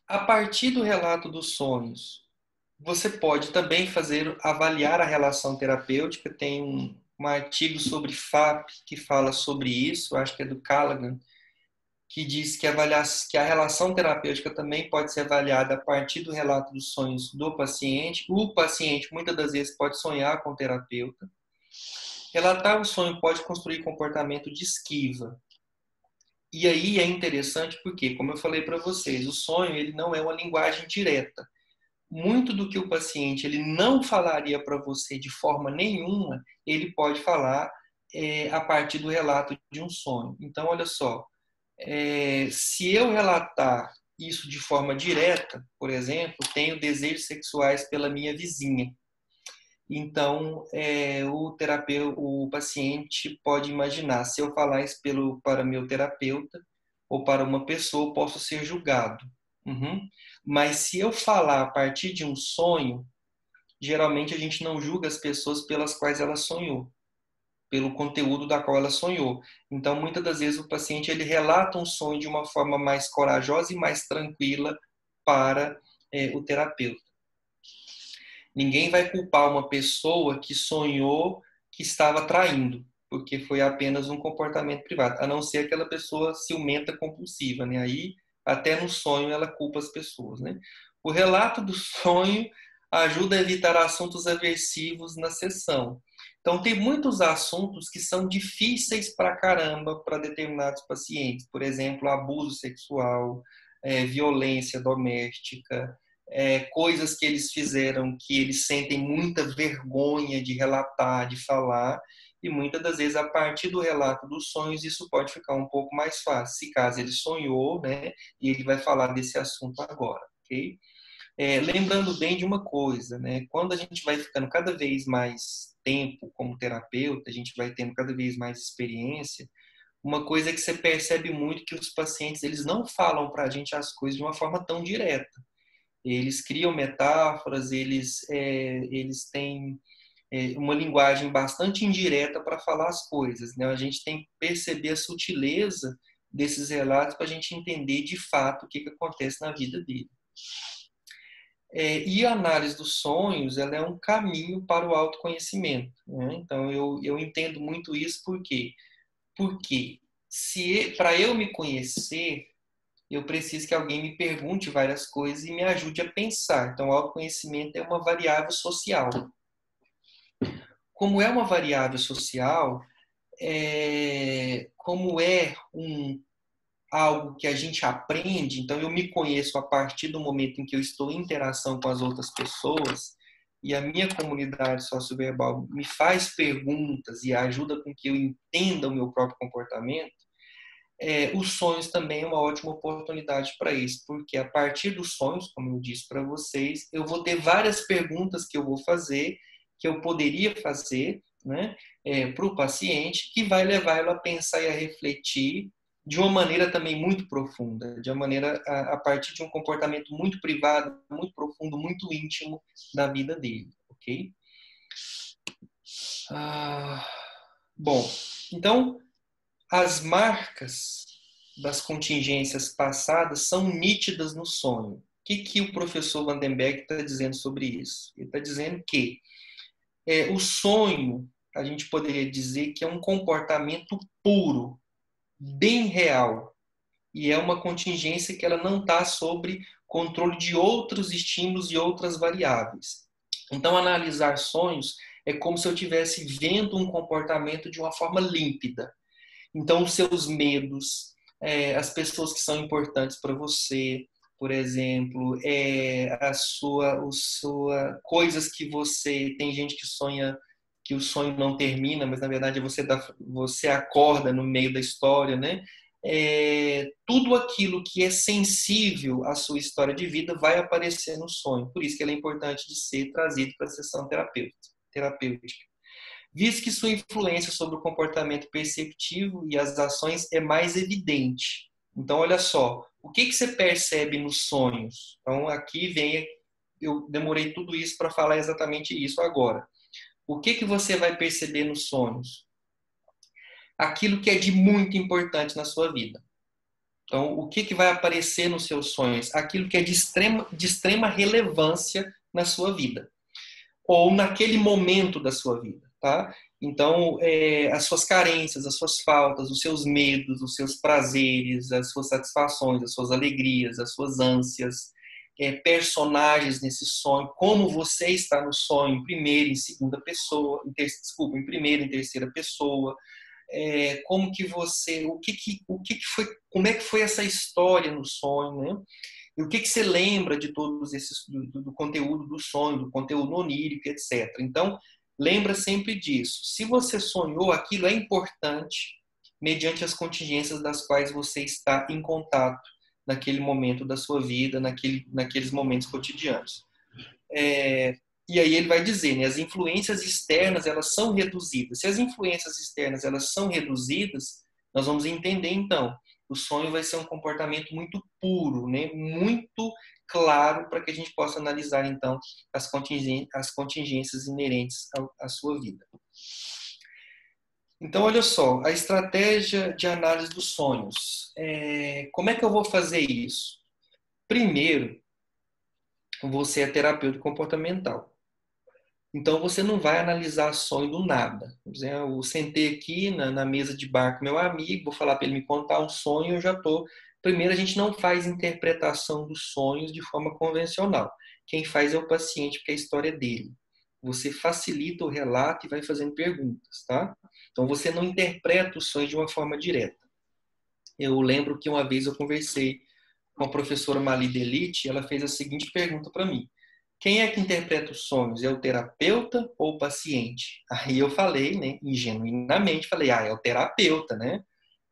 a partir do relato dos sonhos, você pode também avaliar a relação terapêutica. Tem um artigo sobre FAP que fala sobre isso, acho que é do Callaghan, que diz que a relação terapêutica também pode ser avaliada a partir do relato dos sonhos do paciente. O paciente, muitas das vezes, pode sonhar com o terapeuta. Relatar o sonho pode construir comportamento de esquiva. E aí é interessante porque, como eu falei para vocês, o sonho ele não é uma linguagem direta. Muito do que o paciente ele não falaria para você de forma nenhuma, ele pode falar a partir do relato de um sonho. Então, olha só, se eu relatar isso de forma direta, por exemplo, tenho desejos sexuais pela minha vizinha. Então, o paciente pode imaginar, se eu falar isso para meu terapeuta ou para uma pessoa, posso ser julgado. Uhum. Mas se eu falar a partir de um sonho, geralmente a gente não julga as pessoas pelas quais ela sonhou, pelo conteúdo da qual ela sonhou. Então, muitas das vezes o paciente ele relata um sonho de uma forma mais corajosa e mais tranquila para o terapeuta. Ninguém vai culpar uma pessoa que sonhou que estava traindo, porque foi apenas um comportamento privado, a não ser aquela pessoa ciumenta compulsiva, né? Aí, até no sonho, ela culpa as pessoas, né? O relato do sonho ajuda a evitar assuntos aversivos na sessão. Então, tem muitos assuntos que são difíceis pra caramba para determinados pacientes. Por exemplo, abuso sexual, violência doméstica, coisas que eles fizeram que eles sentem muita vergonha de relatar, de falar, e muitas das vezes, a partir do relato dos sonhos, isso pode ficar um pouco mais fácil, se caso ele sonhou, né, e ele vai falar desse assunto agora, ok? Lembrando bem de uma coisa, né, quando a gente vai ficando cada vez mais tempo como terapeuta, a gente vai tendo cada vez mais experiência, uma coisa que você percebe muito que os pacientes, eles não falam para a gente as coisas de uma forma tão direta. Eles criam metáforas, eles têm uma linguagem bastante indireta para falar as coisas, né? A gente tem que perceber a sutileza desses relatos para a gente entender de fato o que acontece na vida dele. E a análise dos sonhos, ela é um caminho para o autoconhecimento, né? Então, eu entendo muito isso porque para eu me conhecer, eu preciso que alguém me pergunte várias coisas e me ajude a pensar. Então, o autoconhecimento é uma variável social. Como é uma variável social, como é algo que a gente aprende, então eu me conheço a partir do momento em que eu estou em interação com as outras pessoas, e a minha comunidade socioverbal me faz perguntas e ajuda com que eu entenda o meu próprio comportamento, os sonhos também é uma ótima oportunidade para isso, porque a partir dos sonhos, como eu disse para vocês, eu vou ter várias perguntas que eu vou fazer, que eu poderia fazer, né, para o paciente, que vai levá-lo a pensar e a refletir de uma maneira também muito profunda, de uma maneira a partir de um comportamento muito privado, muito profundo, muito íntimo da vida dele, ok? Bom, então as marcas das contingências passadas são nítidas no sonho. O que o professor Vandenberg está dizendo sobre isso? Ele está dizendo que o sonho, a gente poderia dizer que é um comportamento puro, bem real, e é uma contingência que ela não está sob controle de outros estímulos e outras variáveis. Então, analisar sonhos é como se eu estivesse vendo um comportamento de uma forma límpida. Então, os seus medos, as pessoas que são importantes para você, por exemplo, coisas que você... Tem gente que sonha que o sonho não termina, mas na verdade você acorda no meio da história, né? Tudo aquilo que é sensível à sua história de vida vai aparecer no sonho. Por isso que ele é importante de ser trazido para a sessão terapêutica. Visto que sua influência sobre o comportamento perceptivo e as ações é mais evidente. Então, olha só, o que você percebe nos sonhos? Então, aqui vem, eu demorei tudo isso para falar exatamente isso agora. O que você vai perceber nos sonhos? Aquilo que é de muito importante na sua vida. Então, o que vai aparecer nos seus sonhos? Aquilo que é de extrema relevância na sua vida. Ou naquele momento da sua vida, tá? Então, as suas carências, as suas faltas, os seus medos, os seus prazeres, as suas satisfações, as suas alegrias, as suas ânsias, personagens nesse sonho, como você está no sonho em primeira, em segunda pessoa, em primeira, em terceira pessoa, como que você, o que foi, como é que foi essa história no sonho, né? E o que você lembra de todos esses, do conteúdo do sonho, do conteúdo onírico, etc. Então, lembra sempre disso. Se você sonhou, aquilo é importante mediante as contingências das quais você está em contato naquele momento da sua vida, naqueles momentos cotidianos. E aí ele vai dizer, né, as influências externas, elas são reduzidas. Se as influências externas, elas são reduzidas, nós vamos entender, então, o sonho vai ser um comportamento muito puro, né, muito claro, para que a gente possa analisar, então, as contingências inerentes à sua vida. Então, olha só, a estratégia de análise dos sonhos. Como é que eu vou fazer isso? Primeiro, você é terapeuta comportamental. Então, você não vai analisar sonho do nada. Eu sentei aqui na mesa de bar com meu amigo, vou falar para ele me contar um sonho, eu já estou... Primeiro, a gente não faz interpretação dos sonhos de forma convencional. Quem faz é o paciente, porque a história é dele. Você facilita o relato e vai fazendo perguntas, tá? Então, você não interpreta o sonho de uma forma direta. Eu lembro que uma vez eu conversei com a professora Mali Delite, ela fez a seguinte pergunta para mim: quem é que interpreta os sonhos? É o terapeuta ou o paciente? Aí eu falei, né, ingenuamente, falei, é o terapeuta, né?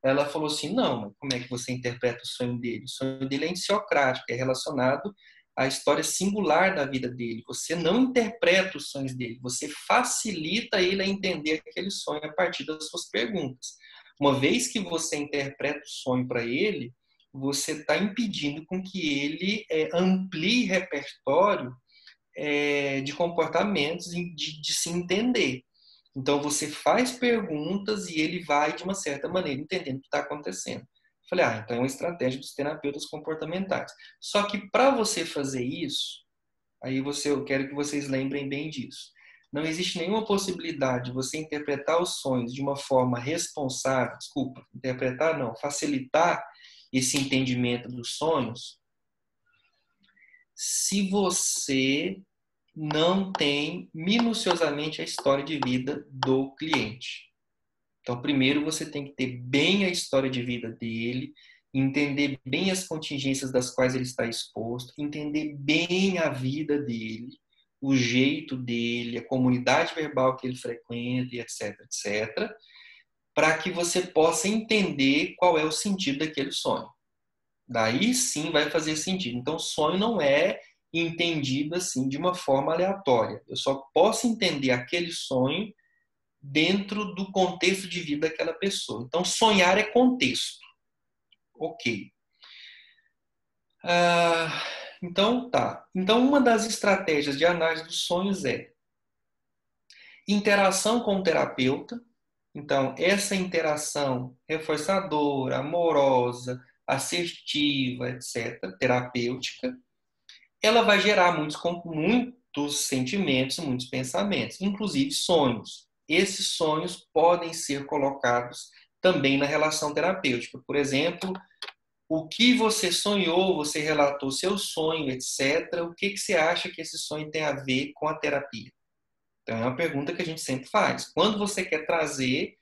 Ela falou assim, não, mas como é que você interpreta o sonho dele? O sonho dele é ensiocrático, é relacionado à história singular da vida dele. Você não interpreta os sonhos dele, você facilita ele a entender aquele sonho a partir das suas perguntas. Uma vez que você interpreta o sonho para ele, você está impedindo com que ele amplie repertório de comportamentos, de se entender. Então, você faz perguntas e ele vai, de uma certa maneira, entendendo o que está acontecendo. Falei, então é uma estratégia dos terapeutas comportamentais. Só que para você fazer isso, eu quero que vocês lembrem bem disso. Não existe nenhuma possibilidade de você interpretar os sonhos de uma forma responsável, facilitar esse entendimento dos sonhos, se você não tem minuciosamente a história de vida do cliente. Então, primeiro você tem que ter bem a história de vida dele, entender bem as contingências das quais ele está exposto, entender bem a vida dele, o jeito dele, a comunidade verbal que ele frequenta, etc, etc, para que você possa entender qual é o sentido daquele sonho. Daí sim vai fazer sentido. Então, sonho não é entendido assim de uma forma aleatória. Eu só posso entender aquele sonho dentro do contexto de vida daquela pessoa. Então, sonhar é contexto. Ok. Então, tá. Então, uma das estratégias de análise dos sonhos é interação com o terapeuta. Então, essa interação reforçadora, amorosa, assertiva, etc., terapêutica, ela vai gerar muitos sentimentos, muitos pensamentos, inclusive sonhos. Esses sonhos podem ser colocados também na relação terapêutica. Por exemplo, o que você sonhou, você relatou seu sonho, etc. O que você acha que esse sonho tem a ver com a terapia? Então, é uma pergunta que a gente sempre faz. Quando você quer trazer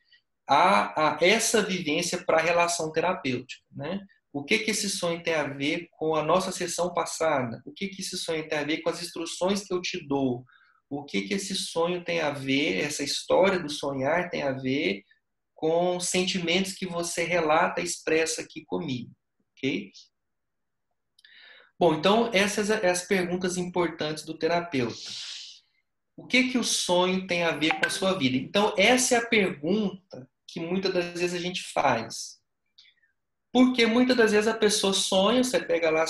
essa vivência para a relação terapêutica, né? O que esse sonho tem a ver com a nossa sessão passada? O que esse sonho tem a ver com as instruções que eu te dou? O que esse sonho tem a ver, essa história do sonhar tem a ver com sentimentos que você relata e expressa aqui comigo, ok? Bom, então essas são as perguntas importantes do terapeuta. O que o sonho tem a ver com a sua vida? Então, essa é a pergunta que muitas das vezes a gente faz. Porque muitas das vezes a pessoa sonha, você pega lá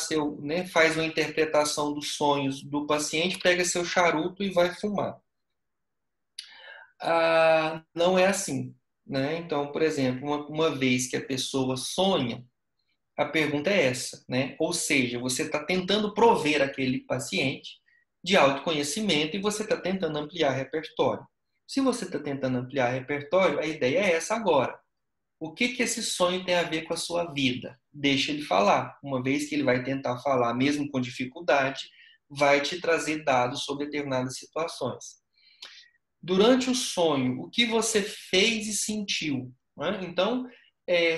faz uma interpretação dos sonhos do paciente, pega seu charuto e vai fumar. Não é assim, né? Então, por exemplo, uma vez que a pessoa sonha, a pergunta é essa, né? Ou seja, você está tentando prover aquele paciente de autoconhecimento e você está tentando ampliar repertório. Se você está tentando ampliar repertório, a ideia é essa agora. O que esse sonho tem a ver com a sua vida? Deixa ele falar. Uma vez que ele vai tentar falar, mesmo com dificuldade, vai te trazer dados sobre determinadas situações. Durante o sonho, o que você fez e sentiu? Né? Então,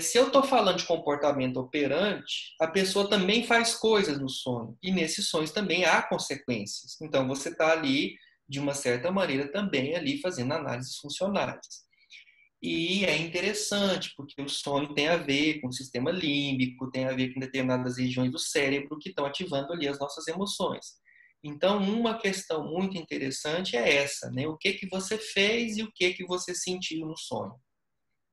se eu estou falando de comportamento operante, a pessoa também faz coisas no sonho. E nesses sonhos também há consequências. Então, você está ali, de uma certa maneira, também ali fazendo análises funcionais. E é interessante, porque o sonho tem a ver com o sistema límbico, tem a ver com determinadas regiões do cérebro que estão ativando ali as nossas emoções. Então, uma questão muito interessante é essa, né? O que você fez e o que você sentiu no sonho,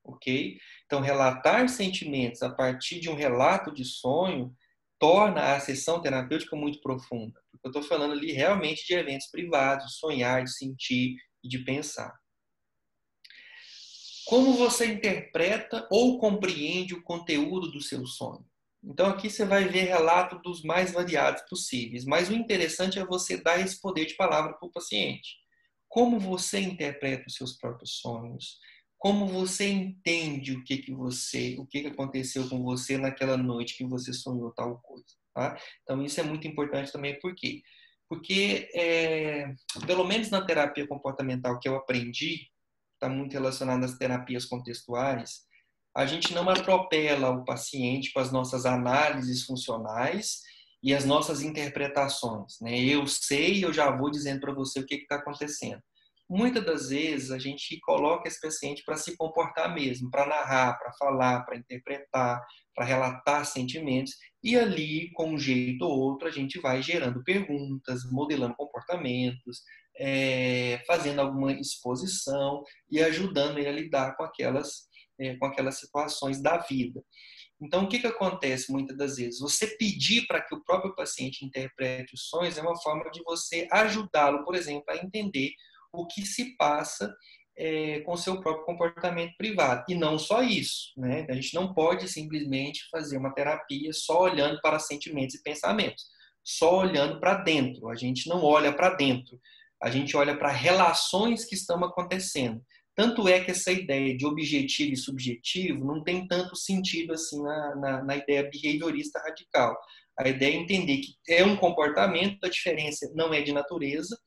ok? Então, relatar sentimentos a partir de um relato de sonho torna a sessão terapêutica muito profunda, porque eu estou falando ali realmente de eventos privados, de sonhar, de sentir e de pensar. Como você interpreta ou compreende o conteúdo do seu sonho? Então, aqui você vai ver relato dos mais variados possíveis, mas o interessante é você dar esse poder de palavra para o paciente. Como você interpreta os seus próprios sonhos? Como você entende o que aconteceu com você naquela noite que você sonhou tal coisa? Tá? Então, isso é muito importante também, por quê? Porque, pelo menos na terapia comportamental que eu aprendi, está muito relacionado às terapias contextuais, a gente não atropela o paciente com as nossas análises funcionais e as nossas interpretações, né? Eu sei, eu já vou dizendo para você o que está acontecendo. Muitas das vezes a gente coloca esse paciente para se comportar mesmo, para narrar, para falar, para interpretar, para relatar sentimentos, e ali, com um jeito ou outro, a gente vai gerando perguntas, modelando comportamentos, fazendo alguma exposição e ajudando ele a lidar com aquelas situações da vida. Então, o que acontece muitas das vezes? Você pedir para que o próprio paciente interprete os sonhos é uma forma de você ajudá-lo, por exemplo, a entender o que se passa com o seu próprio comportamento privado. E não só isso, né? A gente não pode simplesmente fazer uma terapia só olhando para sentimentos e pensamentos, só olhando para dentro. A gente não olha para dentro, a gente olha para relações que estão acontecendo. Tanto é que essa ideia de objetivo e subjetivo não tem tanto sentido assim na ideia behaviorista radical. A ideia é entender que é um comportamento, a diferença não é de natureza.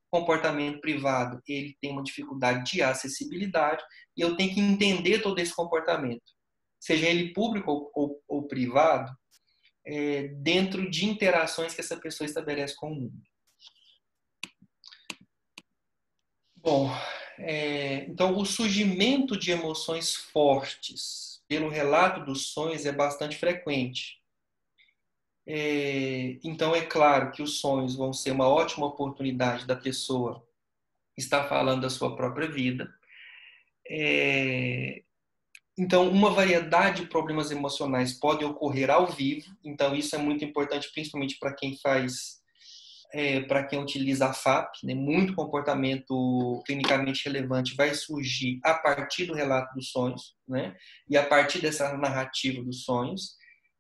Comportamento privado, ele tem uma dificuldade de acessibilidade e eu tenho que entender todo esse comportamento, seja ele público ou privado, dentro de interações que essa pessoa estabelece com o mundo. Bom, então o surgimento de emoções fortes pelo relato dos sonhos é bastante frequente. Então é claro que os sonhos vão ser uma ótima oportunidade da pessoa estar falando da sua própria vida. Então, uma variedade de problemas emocionais pode ocorrer ao vivo. Então, isso é muito importante, principalmente para quem para quem utiliza a FAP, né? Muito comportamento clinicamente relevante vai surgir a partir do relato dos sonhos, né? E a partir dessa narrativa dos sonhos,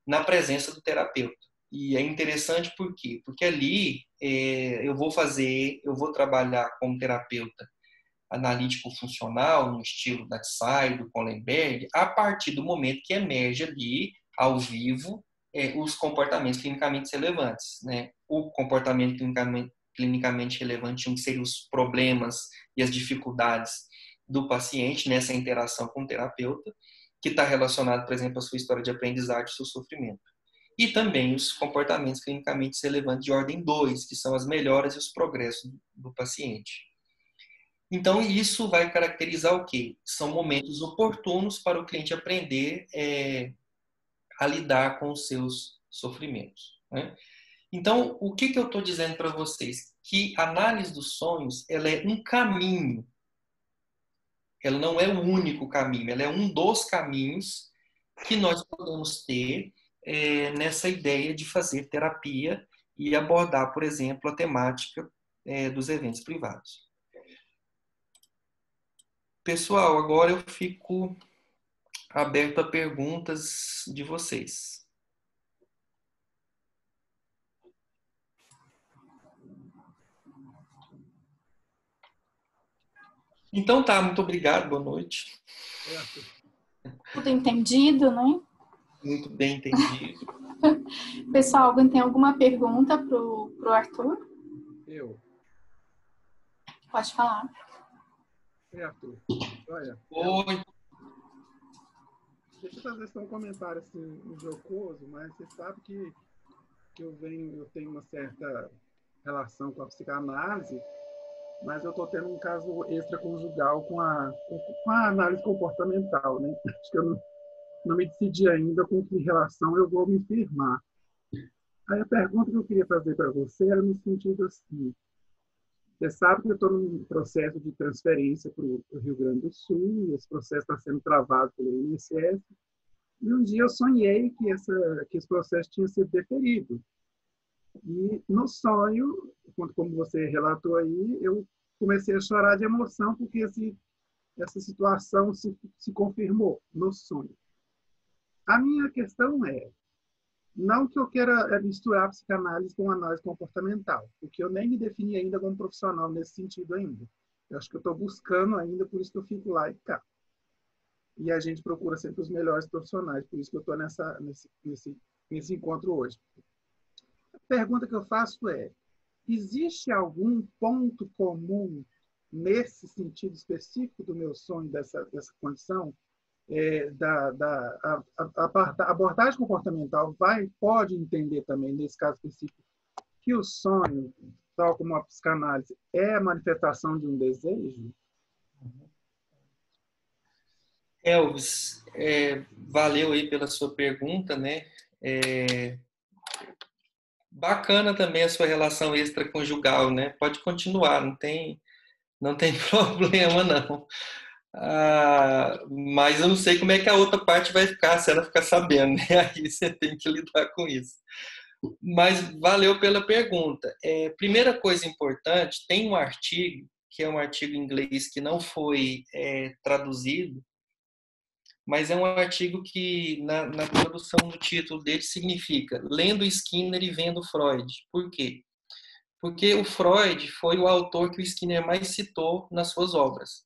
na presença do terapeuta. E é interessante por quê? Porque ali eu vou trabalhar como terapeuta analítico funcional, no estilo da Tsai, do Kohlenberg, a partir do momento que emerge ali, ao vivo, os comportamentos clinicamente relevantes, né? O comportamento clinicamente relevante, que seriam os problemas e as dificuldades do paciente nessa interação com o terapeuta, que está relacionado, por exemplo, à sua história de aprendizagem, ao seu sofrimento. E também os comportamentos clinicamente relevantes de ordem 2, que são as melhoras e os progressos do paciente. Então, isso vai caracterizar o quê? São momentos oportunos para o cliente aprender a lidar com os seus sofrimentos, né? Então, o que eu estou dizendo para vocês? Que a análise dos sonhos, ela é um caminho. Ela não é o único caminho, ela é um dos caminhos que nós podemos ter nessa ideia de fazer terapia e abordar, por exemplo, a temática dos eventos privados. Pessoal, agora eu fico aberto a perguntas de vocês. Então tá, muito obrigado, boa noite. Tudo entendido, né? Muito bem entendido. Pessoal, alguém tem alguma pergunta pro Arthur? Eu. Pode falar. Arthur. Olha. Oi. Deixa eu fazer só um comentário assim, jocoso, mas você sabe que eu tenho uma certa relação com a psicanálise, mas eu estou tendo um caso extraconjugal com a análise comportamental, né? Acho que eu não me decidi ainda com que relação eu vou me firmar. Aí a pergunta que eu queria fazer para você era no sentido assim: você sabe que eu estou num processo de transferência para o Rio Grande do Sul, e esse processo está sendo travado pelo INSS, e um dia eu sonhei que esse processo tinha sido deferido. E no sonho, como você relatou aí, eu comecei a chorar de emoção porque essa situação se confirmou no sonho. A minha questão é, não que eu queira misturar a psicanálise com a análise comportamental, porque eu nem me defini ainda como profissional nesse sentido ainda. Eu acho que eu estou buscando ainda, por isso que eu fico lá e cá. E a gente procura sempre os melhores profissionais, por isso que eu estou nesse encontro hoje. A pergunta que eu faço é, existe algum ponto comum nesse sentido específico do meu sonho, dessa condição, A abordagem comportamental pode entender também, nesse caso específico, que o sonho, tal como a psicanálise, é a manifestação de um desejo? Elvis, valeu aí pela sua pergunta, né? Bacana também a sua relação extraconjugal, né? Pode continuar, não tem problema não. Mas eu não sei como é que a outra parte vai ficar, se ela ficar sabendo, né? Aí você tem que lidar com isso. Mas valeu pela pergunta. Primeira coisa importante, tem um artigo, que é um artigo em inglês que não foi traduzido, mas é um artigo que, na tradução do título dele, significa Lendo Skinner e Vendo Freud. Por quê? Porque o Freud foi o autor que o Skinner mais citou nas suas obras.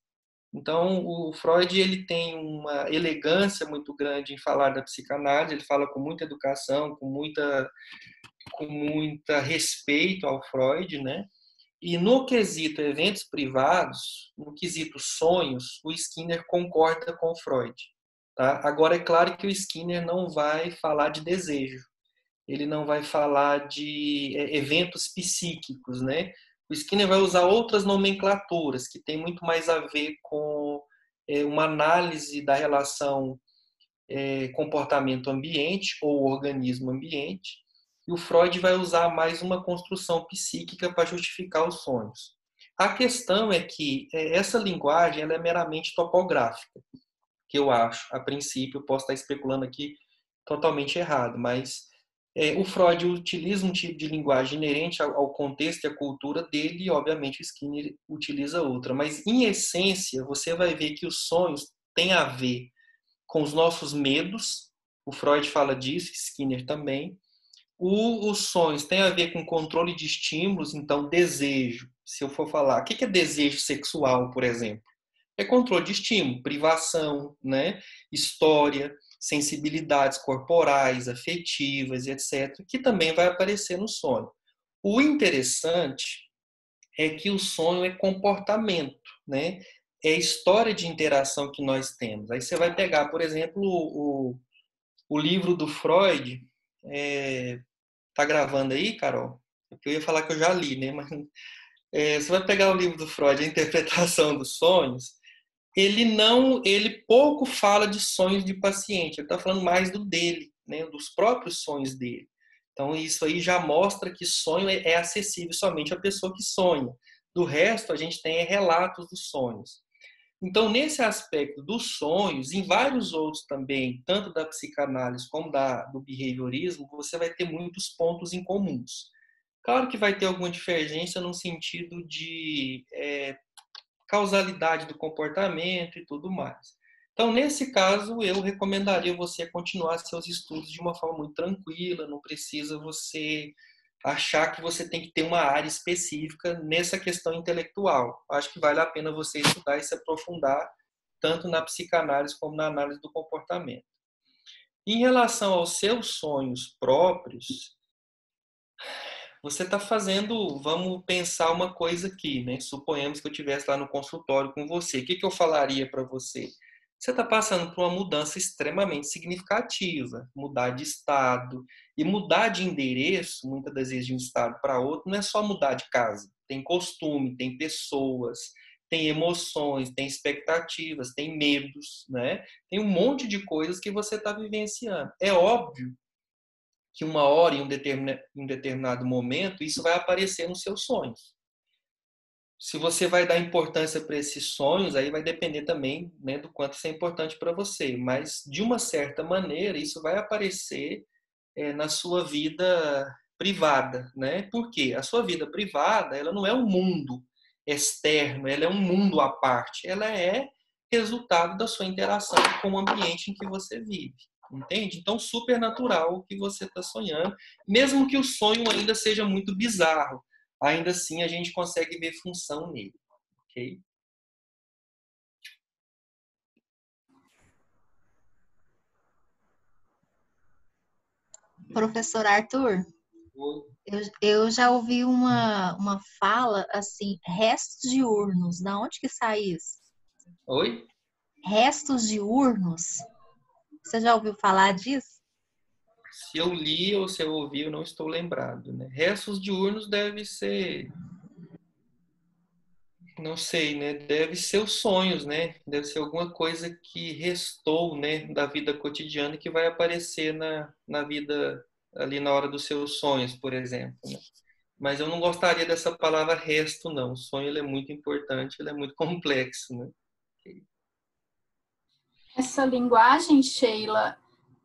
Então, o Freud ele tem uma elegância muito grande em falar da psicanálise, ele fala com muita educação, com muita respeito ao Freud, né? E no quesito eventos privados, no quesito sonhos, o Skinner concorda com o Freud. Tá? Agora, é claro que o Skinner não vai falar de desejo, ele não vai falar de eventos psíquicos, né? O Skinner vai usar outras nomenclaturas que tem muito mais a ver com uma análise da relação comportamento-ambiente ou organismo-ambiente, e o Freud vai usar mais uma construção psíquica para justificar os sonhos. A questão é que essa linguagem ela é meramente topográfica, que eu acho, a princípio, eu posso estar especulando aqui totalmente errado, mas o Freud utiliza um tipo de linguagem inerente ao contexto e à cultura dele, e obviamente o Skinner utiliza outra. Mas, em essência, você vai ver que os sonhos têm a ver com os nossos medos, o Freud fala disso, Skinner também. Os sonhos têm a ver com controle de estímulos, então desejo. Se eu for falar, o que é desejo sexual, por exemplo? É controle de estímulo, privação, né? História, sensibilidades corporais, afetivas, etc., que também vai aparecer no sonho. O interessante é que o sonho é comportamento, né? É história de interação que nós temos. Aí você vai pegar, por exemplo, o livro do Freud. Tá gravando aí, Carol? Porque eu ia falar que eu já li, né? Mas você vai pegar o livro do Freud, A Interpretação dos Sonhos. Ele pouco fala de sonhos de paciente. Ele está falando mais do dele, né? Dos próprios sonhos dele. Então, isso aí já mostra que sonho é acessível somente à pessoa que sonha. Do resto, a gente tem relatos dos sonhos. Então, nesse aspecto dos sonhos, em vários outros também, tanto da psicanálise como do behaviorismo, você vai ter muitos pontos em comuns. Claro que vai ter alguma divergência no sentido de causalidade do comportamento e tudo mais. Então, nesse caso, eu recomendaria você continuar seus estudos de uma forma muito tranquila, não precisa você achar que você tem que ter uma área específica nessa questão intelectual. Acho que vale a pena você estudar e se aprofundar tanto na psicanálise como na análise do comportamento. Em relação aos seus sonhos próprios, você está fazendo, vamos pensar uma coisa aqui, né? Suponhamos que eu estivesse lá no consultório com você. O que eu falaria para você? Você está passando por uma mudança extremamente significativa, mudar de estado. E mudar de endereço, muitas das vezes de um estado para outro, não é só mudar de casa. Tem costume, tem pessoas, tem emoções, tem expectativas, tem medos, né? Tem um monte de coisas que você está vivenciando. É óbvio que uma hora, em um determinado momento, isso vai aparecer nos seus sonhos. Se você vai dar importância para esses sonhos, aí vai depender também, né, do quanto isso é importante para você. Mas, de uma certa maneira, isso vai aparecer na sua vida privada, né? Por quê? A sua vida privada, ela não é um mundo externo, ela é um mundo à parte. Ela é resultado da sua interação com o ambiente em que você vive. Entende? Então, super natural o que você está sonhando, mesmo que o sonho ainda seja muito bizarro. Ainda assim, a gente consegue ver função nele. Ok? Professor Arthur, eu já ouvi uma fala assim, restos diurnos. Da onde que sai isso? Oi? restos diurnos. Você já ouviu falar disso? Se eu li ou se eu ouvi, eu não estou lembrado, né? Restos diurnos deve ser, não sei, né? Deve ser os sonhos, né? Deve ser alguma coisa que restou, né, da vida cotidiana e que vai aparecer na vida ali na hora dos seus sonhos, por exemplo, né? Mas eu não gostaria dessa palavra resto, não. O sonho ele é muito importante, ele é muito complexo, né? Essa linguagem, Sheila,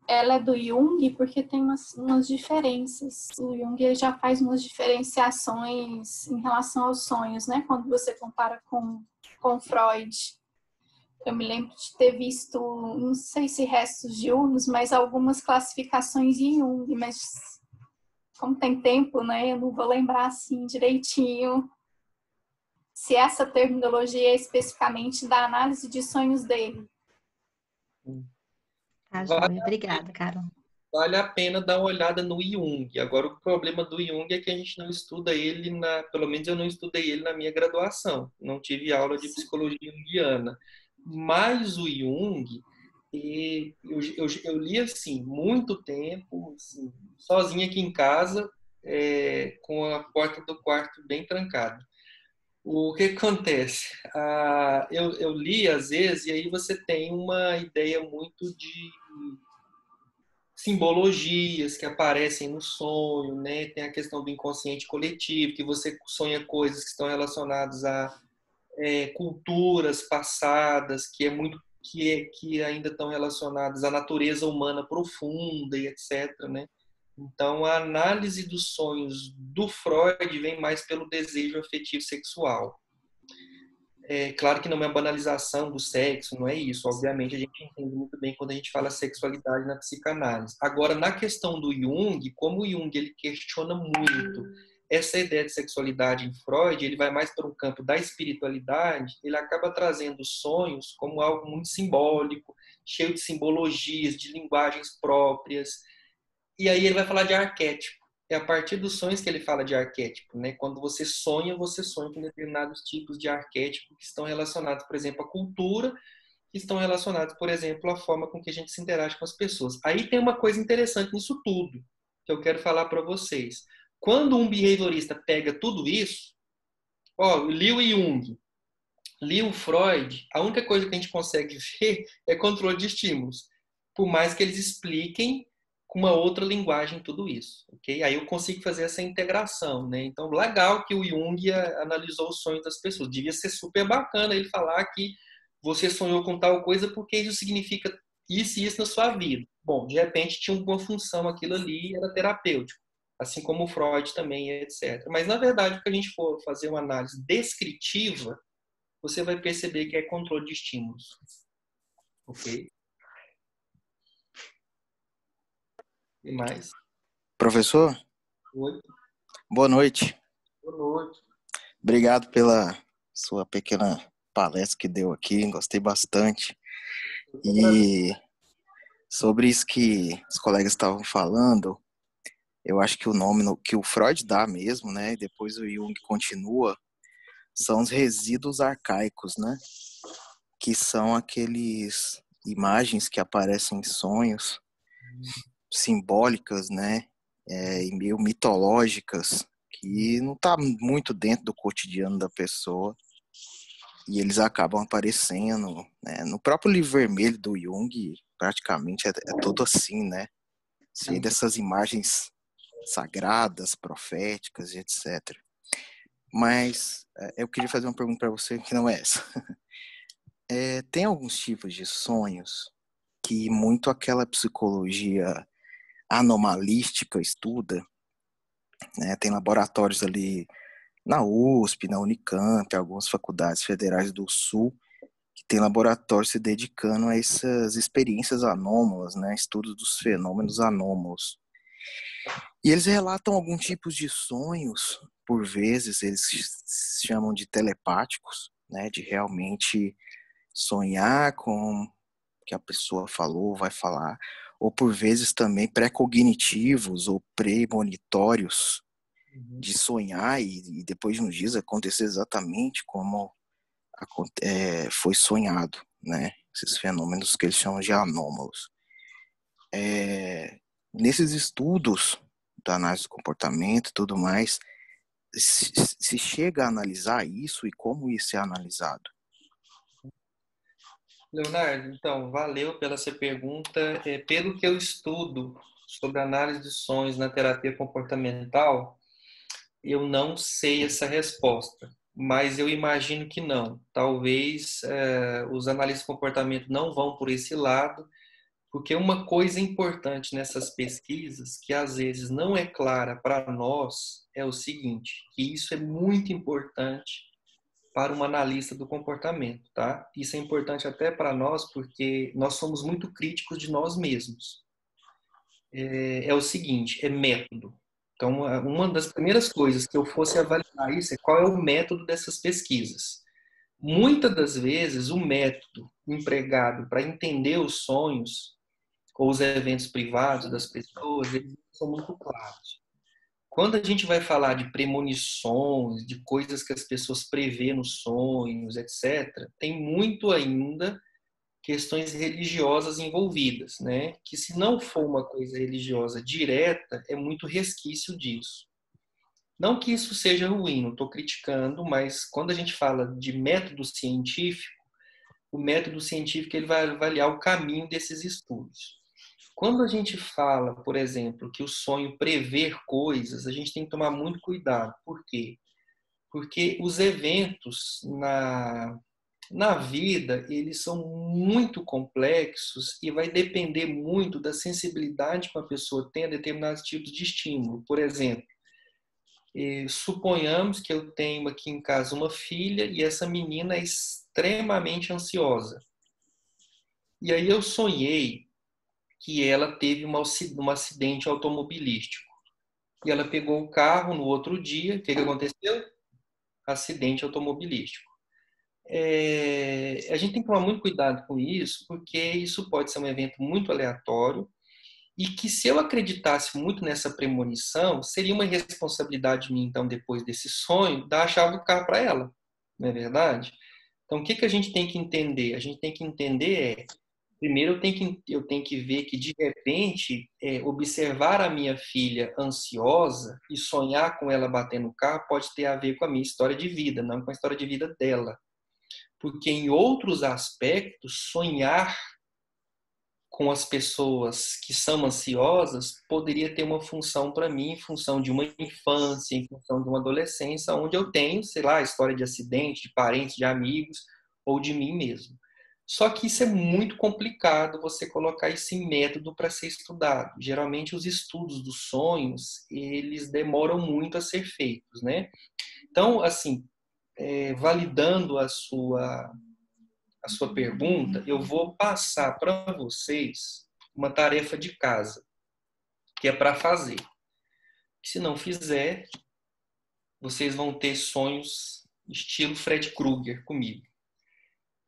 ela é do Jung porque tem umas diferenças. O Jung já faz umas diferenciações em relação aos sonhos, né? Quando você compara com Freud. Eu me lembro de ter visto, não sei se restos diurnos, mas algumas classificações em Jung, mas como tem tempo, né? Eu não vou lembrar assim direitinho se essa terminologia é especificamente da análise de sonhos dele. Tá, joia. Obrigada, Carol. Vale a pena dar uma olhada no Jung. Agora, o problema do Jung é que a gente não estuda ele, pelo menos eu não estudei ele na minha graduação. Não tive aula de psicologia junguiana. Mas o Jung, eu li assim, muito tempo, assim, sozinho aqui em casa, com a porta do quarto bem trancada. O que acontece? Eu li às vezes, e aí você tem uma ideia muito de simbologias que aparecem no sonho, né? Tem a questão do inconsciente coletivo, que você sonha coisas que estão relacionadas a culturas passadas, que ainda estão relacionadas à natureza humana profunda e etc, né? Então, a análise dos sonhos do Freud vem mais pelo desejo afetivo sexual. É claro que não é uma banalização do sexo, não é isso. Obviamente, a gente entende muito bem quando a gente fala sexualidade na psicanálise. Agora, na questão do Jung, como o Jung ele questiona muito essa ideia de sexualidade em Freud, ele vai mais para um campo da espiritualidade, ele acaba trazendo sonhos como algo muito simbólico, cheio de simbologias, de linguagens próprias. E aí ele vai falar de arquétipo. É a partir dos sonhos que ele fala de arquétipo, né? Quando você sonha com determinados tipos de arquétipo que estão relacionados, por exemplo, à cultura, que estão relacionados, por exemplo, à forma com que a gente se interage com as pessoas. Aí tem uma coisa interessante nisso tudo, que eu quero falar para vocês. Quando um behaviorista pega tudo isso, li o Jung, li o Freud, a única coisa que a gente consegue ver é controle de estímulos. Por mais que eles expliquem com uma outra linguagem tudo isso, ok? Aí eu consigo fazer essa integração, né? Então, legal que o Jung analisou os sonhos das pessoas. Devia ser super bacana ele falar que você sonhou com tal coisa porque isso significa isso e isso na sua vida. Bom, de repente tinha uma função aquilo ali, era terapêutico, assim como o Freud também, etc. Mas, na verdade, se a gente for fazer uma análise descritiva, você vai perceber que é controle de estímulos, ok? E mais? Professor, Oi. boa noite. Boa noite. Obrigado pela sua pequena palestra que deu aqui, gostei bastante. E sobre isso que os colegas estavam falando, eu acho que o nome que o Freud dá mesmo, né, e depois o Jung continua, são os resíduos arcaicos, né, que são aqueles imagens que aparecem em sonhos, simbólicas, né, e meio mitológicas, que não tá muito dentro do cotidiano da pessoa, e eles acabam aparecendo, né? No próprio livro vermelho do Jung, praticamente é todo assim, né? Cheio dessas imagens sagradas, proféticas e etc. Mas eu queria fazer uma pergunta para você que não é essa. Tem alguns tipos de sonhos que muito aquela psicologia anomalística estuda, né? Tem laboratórios ali na USP, na Unicamp, algumas faculdades federais do Sul, que tem laboratórios se dedicando a essas experiências anômalas, né? Estudos dos fenômenos anômalos. E eles relatam alguns tipos de sonhos, por vezes eles chamam de telepáticos, né? De realmente sonhar com o que a pessoa falou, vai falar, ou por vezes também pré-cognitivos ou premonitórios, de sonhar e depois de uns dias acontecer exatamente como foi sonhado, né? esses fenômenos que eles chamam de anômalos. Nesses estudos da análise do comportamento e tudo mais, se chega a analisar isso e como isso é analisado? Leonardo, então, valeu pela essa pergunta. Pelo que eu estudo sobre análise de sonhos na terapia comportamental, eu não sei essa resposta, mas eu imagino que não. Talvez os analistas de comportamento não vão por esse lado, porque uma coisa importante nessas pesquisas, que às vezes não é clara para nós, é o seguinte, que isso é muito importante para um analista do comportamento, tá? Isso é importante até para nós, porque nós somos muito críticos de nós mesmos. É o seguinte, é método. Então, uma das primeiras coisas que eu fosse avaliar isso é qual é o método dessas pesquisas. Muitas das vezes, o método empregado para entender os sonhos ou os eventos privados das pessoas, eles não são muito claros. Quando a gente vai falar de premonições, de coisas que as pessoas prevêem nos sonhos, etc., tem muito ainda questões religiosas envolvidas, né? Que se não for uma coisa religiosa direta, é muito resquício disso. Não que isso seja ruim, não estou criticando, mas quando a gente fala de método científico, o método científico ele vai avaliar o caminho desses estudos. Quando a gente fala, por exemplo, que o sonho prever coisas, a gente tem que tomar muito cuidado. Por quê? Porque os eventos na vida, eles são muito complexos e vai depender muito da sensibilidade que uma pessoa tem a determinados tipos de estímulo. Por exemplo, suponhamos que eu tenho aqui em casa uma filha e essa menina é extremamente ansiosa. E aí eu sonhei que ela teve um acidente automobilístico. E ela pegou o carro no outro dia. O que aconteceu? Acidente automobilístico. A gente tem que tomar muito cuidado com isso, porque isso pode ser um evento muito aleatório e que, se eu acreditasse muito nessa premonição, seria uma irresponsabilidade minha, então, depois desse sonho, dar a chave do carro para ela. Não é verdade? Então, o que a gente tem que entender? A gente tem que entender primeiro, eu tenho que ver que, de repente, observar a minha filha ansiosa e sonhar com ela batendo o carro pode ter a ver com a minha história de vida, não com a história de vida dela. Porque, em outros aspectos, sonhar com as pessoas que são ansiosas poderia ter uma função para mim, em função de uma infância, em função de uma adolescência, onde eu tenho, sei lá, história de acidente, de parentes, de amigos ou de mim mesmo. Só que isso é muito complicado, você colocar esse método para ser estudado. Geralmente os estudos dos sonhos, eles demoram muito a ser feitos, né? Então, assim, validando a sua pergunta, eu vou passar para vocês uma tarefa de casa, que é para fazer. Se não fizer, vocês vão ter sonhos estilo Fred Krueger comigo.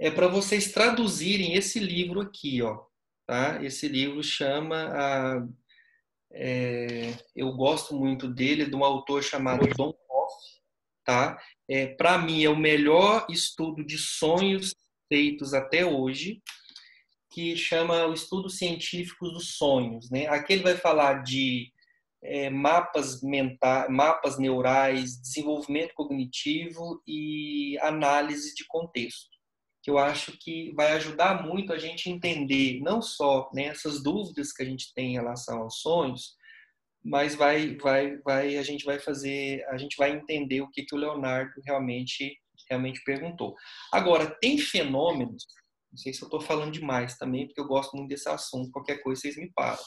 É para vocês traduzirem esse livro aqui, ó. Tá? Esse livro chama... eu gosto muito dele, de um autor chamado Don Hoff. Tá? Para mim, é o melhor estudo de sonhos feitos até hoje, que chama o Estudo Científico dos Sonhos. Né? Aqui ele vai falar de mapas mentais, mapas neurais, desenvolvimento cognitivo e análise de contexto, que eu acho que vai ajudar muito a gente entender não só, né, essas dúvidas que a gente tem em relação aos sonhos, mas a gente vai entender o que o Leonardo realmente perguntou. Agora, tem fenômenos, não sei se eu estou falando demais também, porque eu gosto muito desse assunto, qualquer coisa vocês me param.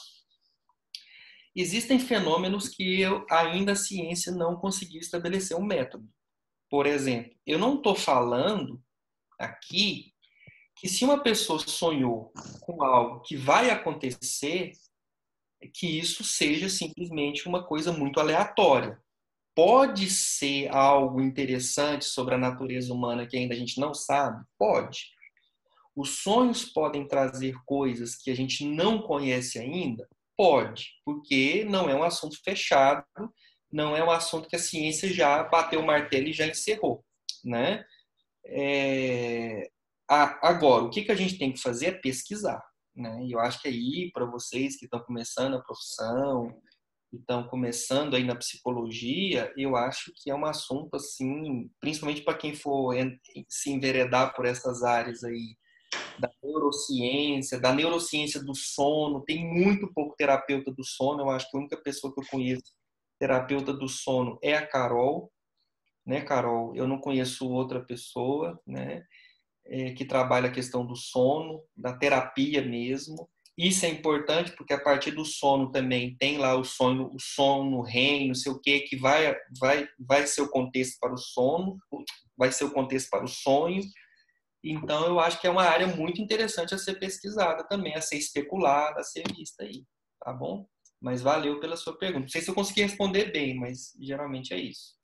Existem fenômenos que ainda a ciência não conseguiu estabelecer um método. Por exemplo, eu não estou falando aqui que, se uma pessoa sonhou com algo que vai acontecer, que isso seja simplesmente uma coisa muito aleatória. Pode ser algo interessante sobre a natureza humana que ainda a gente não sabe? Pode. Os sonhos podem trazer coisas que a gente não conhece ainda? Pode, porque não é um assunto fechado, não é um assunto que a ciência já bateu o martelo e já encerrou, né? Agora, o que a gente tem que fazer é pesquisar, né? E eu acho que aí, para vocês que estão começando a profissão, que estão começando aí na psicologia, eu acho que é um assunto, assim, principalmente para quem for se enveredar por essas áreas aí, da neurociência do sono. Tem muito pouco terapeuta do sono. Eu acho que a única pessoa que eu conheço terapeuta do sono é a Carol, né, Carol? Eu não conheço outra pessoa, né, que trabalha a questão do sono, da terapia mesmo. Isso é importante porque a partir do sono também tem lá o sono REM, não sei o que vai ser o contexto para o sono, vai ser o contexto para o sonho. Então, eu acho que é uma área muito interessante a ser pesquisada também, a ser especulada, a ser vista aí, tá bom? Mas valeu pela sua pergunta. Não sei se eu consegui responder bem, mas geralmente é isso.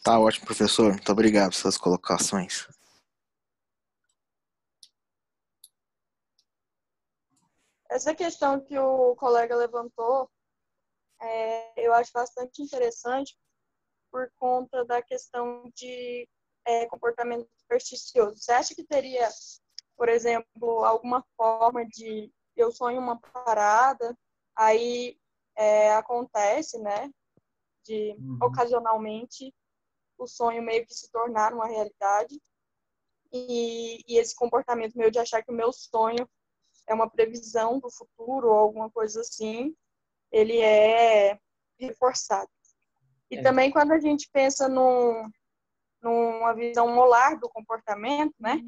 Tá ótimo, professor. Muito obrigado pelas suas colocações. Essa questão que o colega levantou, eu acho bastante interessante por conta da questão de comportamento supersticioso. Você acha que teria, por exemplo, alguma forma de eu sonho uma parada, aí acontece, né, de ocasionalmente o sonho meio que se tornar uma realidade, e esse comportamento meu de achar que o meu sonho é uma previsão do futuro ou alguma coisa assim, ele é reforçado. E também quando a gente pensa numa visão molar do comportamento, né?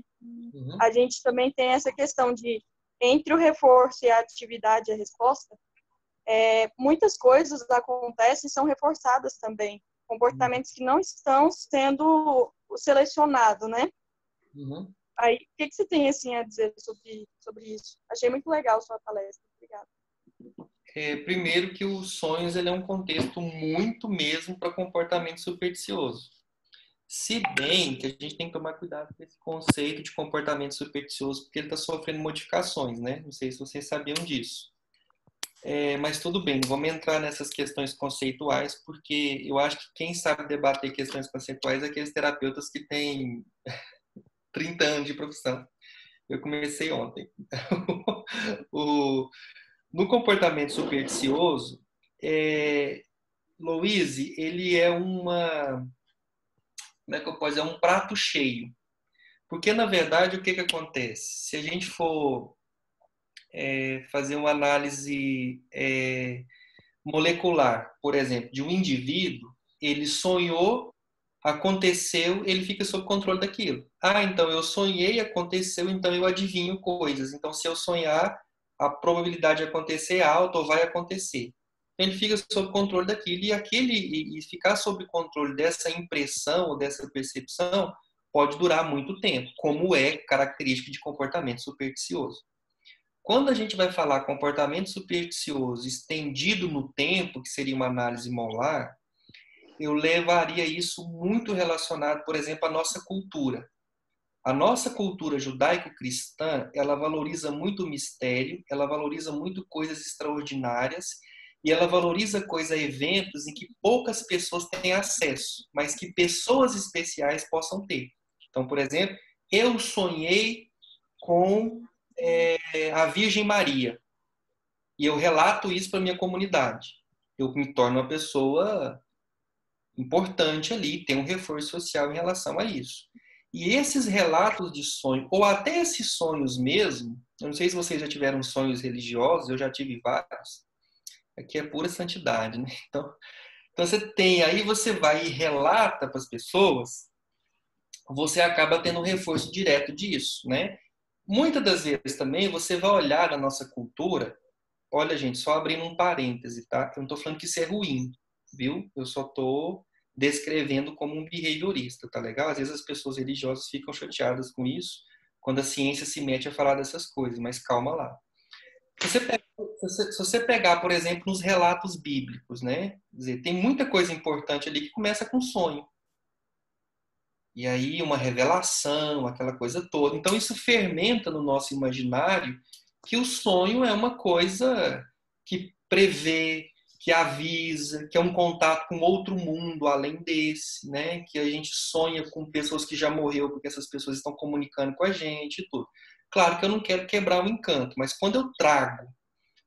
A gente também tem essa questão de, entre o reforço e a atividade e a resposta, muitas coisas acontecem e são reforçadas também. Comportamentos que não estão sendo selecionados, né? Aí, o que você tem assim a dizer sobre isso? Achei muito legal a sua palestra. Obrigada. Primeiro que os sonhos ele é um contexto muito mesmo para comportamento supersticioso. Se bem que a gente tem que tomar cuidado com esse conceito de comportamento supersticioso, porque ele está sofrendo modificações, né? Não sei se vocês sabiam disso. Mas tudo bem, vamos entrar nessas questões conceituais, porque eu acho que quem sabe debater questões conceituais é aqueles terapeutas que têm 30 anos de profissão. Eu comecei ontem. No comportamento supersticioso, Louise, ele é como é que eu posso dizer? Um prato cheio. Porque, na verdade, o que acontece? Se a gente for fazer uma análise molecular, por exemplo, de um indivíduo, ele sonhou, aconteceu, ele fica sob controle daquilo. Então eu sonhei, aconteceu, então eu adivinho coisas. Então, se eu sonhar, a probabilidade de acontecer é alta ou vai acontecer. Ele fica sob controle daquilo e ficar sob controle dessa impressão ou dessa percepção pode durar muito tempo, como é característica de comportamento supersticioso. Quando a gente vai falar comportamento supersticioso estendido no tempo, que seria uma análise molar, eu levaria isso muito relacionado, por exemplo, à nossa cultura. A nossa cultura judaico-cristã, ela valoriza muito o mistério, ela valoriza muito coisas extraordinárias e ela valoriza eventos em que poucas pessoas têm acesso, mas que pessoas especiais possam ter. Então, por exemplo, eu sonhei com a Virgem Maria e eu relato isso para minha comunidade. Eu me torno uma pessoa importante ali, tem um reforço social em relação a isso. E esses relatos de sonho, ou até esses sonhos mesmo, eu não sei se vocês já tiveram sonhos religiosos, eu já tive vários, aqui é pura santidade, né? Então você tem, aí você vai e relata para as pessoas, você acaba tendo um reforço direto disso, né? Muitas das vezes também você vai olhar na nossa cultura, olha gente, só abrindo um parêntese, tá? Eu não estou falando que isso é ruim, viu? Eu só estou descrevendo como um behaviorista, tá legal? Às vezes as pessoas religiosas ficam chateadas com isso, quando a ciência se mete a falar dessas coisas, mas calma lá. Se você pegar, por exemplo, nos relatos bíblicos, né? Quer dizer, tem muita coisa importante ali que começa com sonho. E aí uma revelação, aquela coisa toda. Então isso fermenta no nosso imaginário que o sonho é uma coisa que prevê, que avisa, que é um contato com outro mundo além desse, né? Que a gente sonha com pessoas que já morreu, porque essas pessoas estão comunicando com a gente e tudo. Claro que eu não quero quebrar o encanto, mas quando eu trago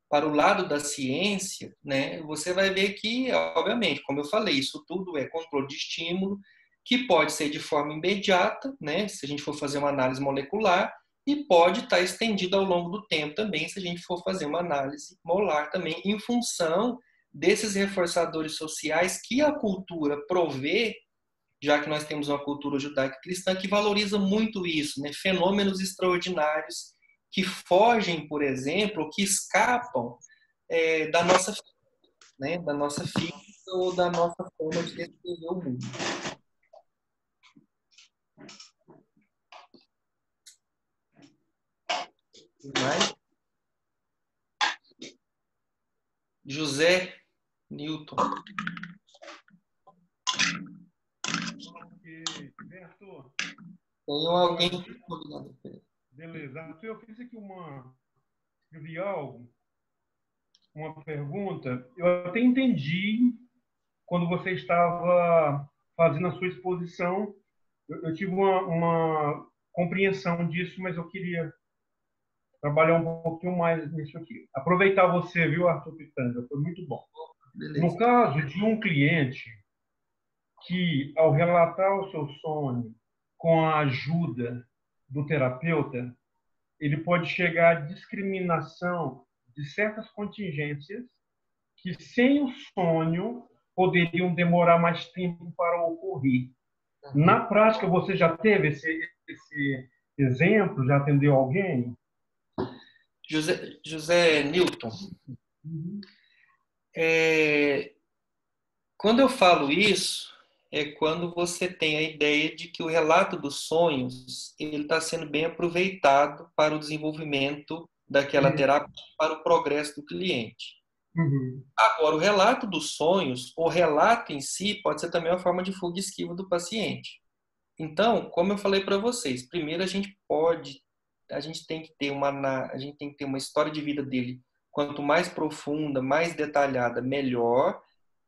para o lado da ciência, né, você vai ver que, obviamente, como eu falei, isso tudo é controle de estímulo, que pode ser de forma imediata, né, se a gente for fazer uma análise molecular, e pode estar estendido ao longo do tempo também, se a gente for fazer uma análise molar também, em função desses reforçadores sociais que a cultura provê, já que nós temos uma cultura judaica cristã que valoriza muito isso, né, fenômenos extraordinários que fogem, por exemplo, que escapam da nossa, né, da nossa física ou da nossa forma de descrever o mundo. Mas, José Newton. Bem, Arthur. Tem alguém. Beleza. Arthur, eu fiz aqui escrevi algo, uma pergunta. Eu até entendi quando você estava fazendo a sua exposição. Eu tive uma compreensão disso, mas eu queria trabalhar um pouquinho mais nisso aqui. Aproveitar você, viu, Arthur Pitanga? Foi muito bom. Beleza. No caso de um cliente que, ao relatar o seu sonho com a ajuda do terapeuta, ele pode chegar à discriminação de certas contingências que, sem o sonho, poderiam demorar mais tempo para ocorrer. Na prática, você já teve esse exemplo? Já atendeu alguém? José Newton, quando eu falo isso, é quando você tem a ideia de que o relato dos sonhos ele está sendo bem aproveitado para o desenvolvimento daquela terapia, para o progresso do cliente. Agora, o relato dos sonhos, o relato em si, pode ser também uma forma de fuga e esquiva do paciente. Então, como eu falei para vocês, primeiro a gente tem que ter uma história de vida dele, quanto mais profunda, mais detalhada, melhor,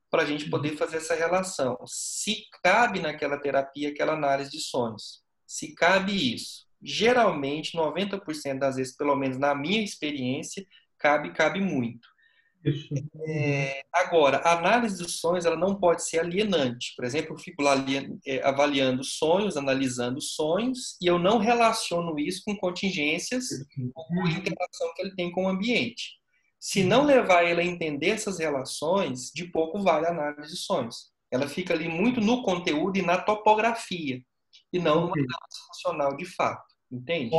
para a gente poder fazer essa relação. Se cabe naquela terapia, aquela análise de sonhos. Se cabe isso. Geralmente, 90% das vezes, pelo menos na minha experiência, cabe muito. Agora, a análise dos sonhos ela não pode ser alienante. Por exemplo, eu fico lá avaliando sonhos, analisando sonhos, e eu não relaciono isso com contingências ou com a interação que ele tem com o ambiente. Se não levar ele a entender essas relações, de pouco vale a análise de sonhos. Ela fica ali muito no conteúdo e na topografia, e não numa análise funcional de fato. Entende?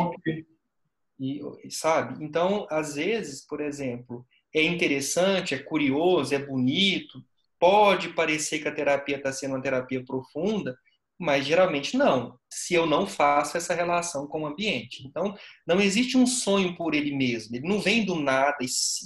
Sabe? Então, às vezes, por exemplo, é interessante, é curioso, é bonito, pode parecer que a terapia está sendo uma terapia profunda, mas geralmente não, se eu não faço essa relação com o ambiente. Então, não existe um sonho por ele mesmo, ele não vem do nada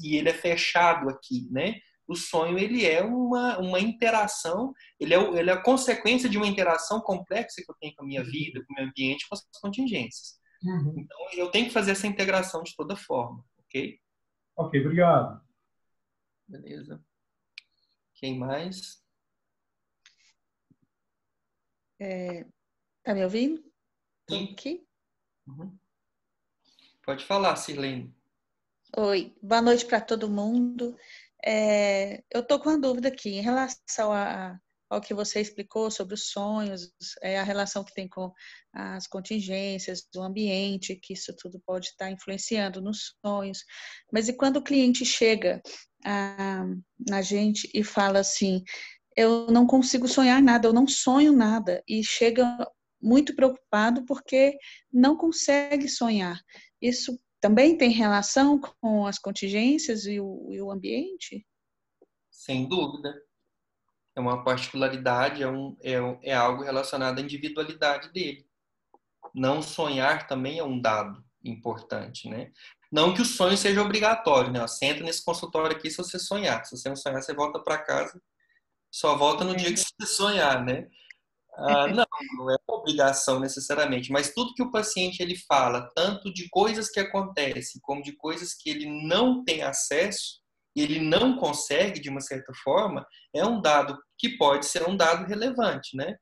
e ele é fechado aqui, né? O sonho, ele é uma interação, ele é a consequência de uma interação complexa que eu tenho com a minha vida, com o meu ambiente, com as contingências. Então, eu tenho que fazer essa integração de toda forma, ok? Ok, obrigado. Beleza. Quem mais? Tá me ouvindo? Tô Sim. aqui? Pode falar, Sirlene. Oi, boa noite para todo mundo. Eu estou com uma dúvida aqui em relação ao que você explicou sobre os sonhos, a relação que tem com as contingências do ambiente, que isso tudo pode estar influenciando nos sonhos. Mas e quando o cliente chega na gente e fala assim, eu não consigo sonhar nada, eu não sonho nada, e chega muito preocupado porque não consegue sonhar. Isso também tem relação com as contingências e o ambiente? Sem dúvida. É uma particularidade, é algo relacionado à individualidade dele. Não sonhar também é um dado importante, né? Não que o sonho seja obrigatório, né? Você entra nesse consultório aqui se você sonhar. Se você não sonhar, você volta para casa. Só volta no dia que você sonhar, né? Não é obrigação necessariamente, mas tudo que o paciente ele fala, tanto de coisas que acontecem, como de coisas que ele não tem acesso, ele não consegue, de uma certa forma, é um dado que pode ser um dado relevante, né?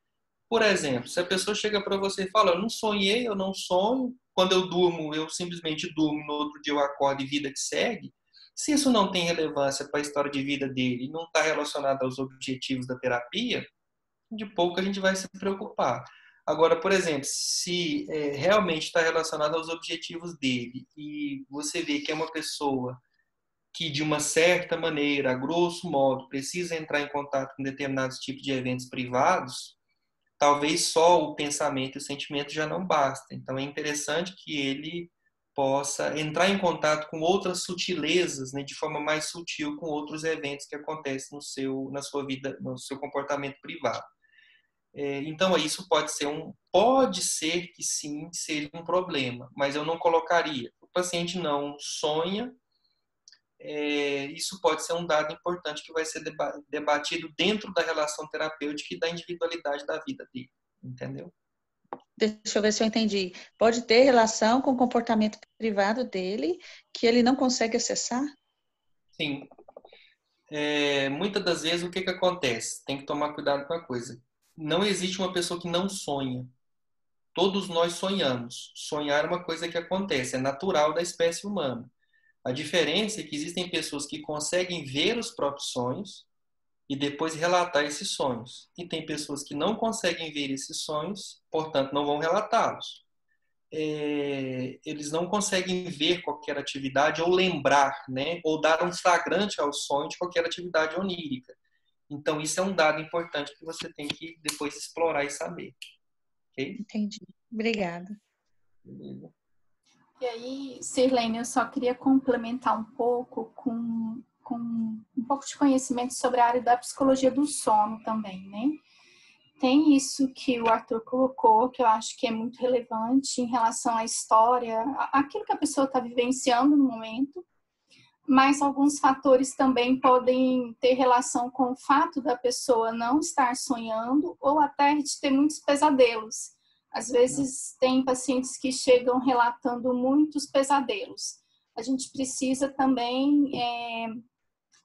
Por exemplo, se a pessoa chega para você e fala, eu não sonhei, eu não sonho, quando eu durmo, eu simplesmente durmo, no outro dia eu acordo e vida que segue, se isso não tem relevância para a história de vida dele e não está relacionado aos objetivos da terapia, de pouco a gente vai se preocupar. Agora, por exemplo, se realmente está relacionado aos objetivos dele e você vê que é uma pessoa que, de uma certa maneira, a grosso modo, precisa entrar em contato com determinados tipos de eventos privados, talvez só o pensamento e o sentimento já não basta. Então, é interessante que ele possa entrar em contato com outras sutilezas, né, de forma mais sutil, com outros eventos que acontecem na sua vida, no seu comportamento privado. Então, isso pode ser que sim, seja um problema, mas eu não colocaria. O paciente não sonha, isso pode ser um dado importante que vai ser debatido dentro da relação terapêutica e da individualidade da vida dele, entendeu? Deixa eu ver se eu entendi. Pode ter relação com o comportamento privado dele que ele não consegue acessar? Sim. Muitas das vezes, o que acontece? Tem que tomar cuidado com a coisa. Não existe uma pessoa que não sonha. Todos nós sonhamos. Sonhar é uma coisa que acontece, é natural da espécie humana. A diferença é que existem pessoas que conseguem ver os próprios sonhos e depois relatar esses sonhos. E tem pessoas que não conseguem ver esses sonhos, portanto, não vão relatá-los. Eles não conseguem ver qualquer atividade ou lembrar, né? Ou dar um flagrante ao sonho de qualquer atividade onírica. Então, isso é um dado importante que você tem que depois explorar e saber. Okay? Entendi. Obrigada. Beleza. E aí, Sirlene, eu só queria complementar um pouco com um pouco de conhecimento sobre a área da psicologia do sono também, né? Tem isso que o Arthur colocou, que eu acho que é muito relevante em relação à história, aquilo que a pessoa está vivenciando no momento, mas alguns fatores também podem ter relação com o fato da pessoa não estar sonhando ou até de ter muitos pesadelos. Às vezes tem pacientes que chegam relatando muitos pesadelos. A gente precisa também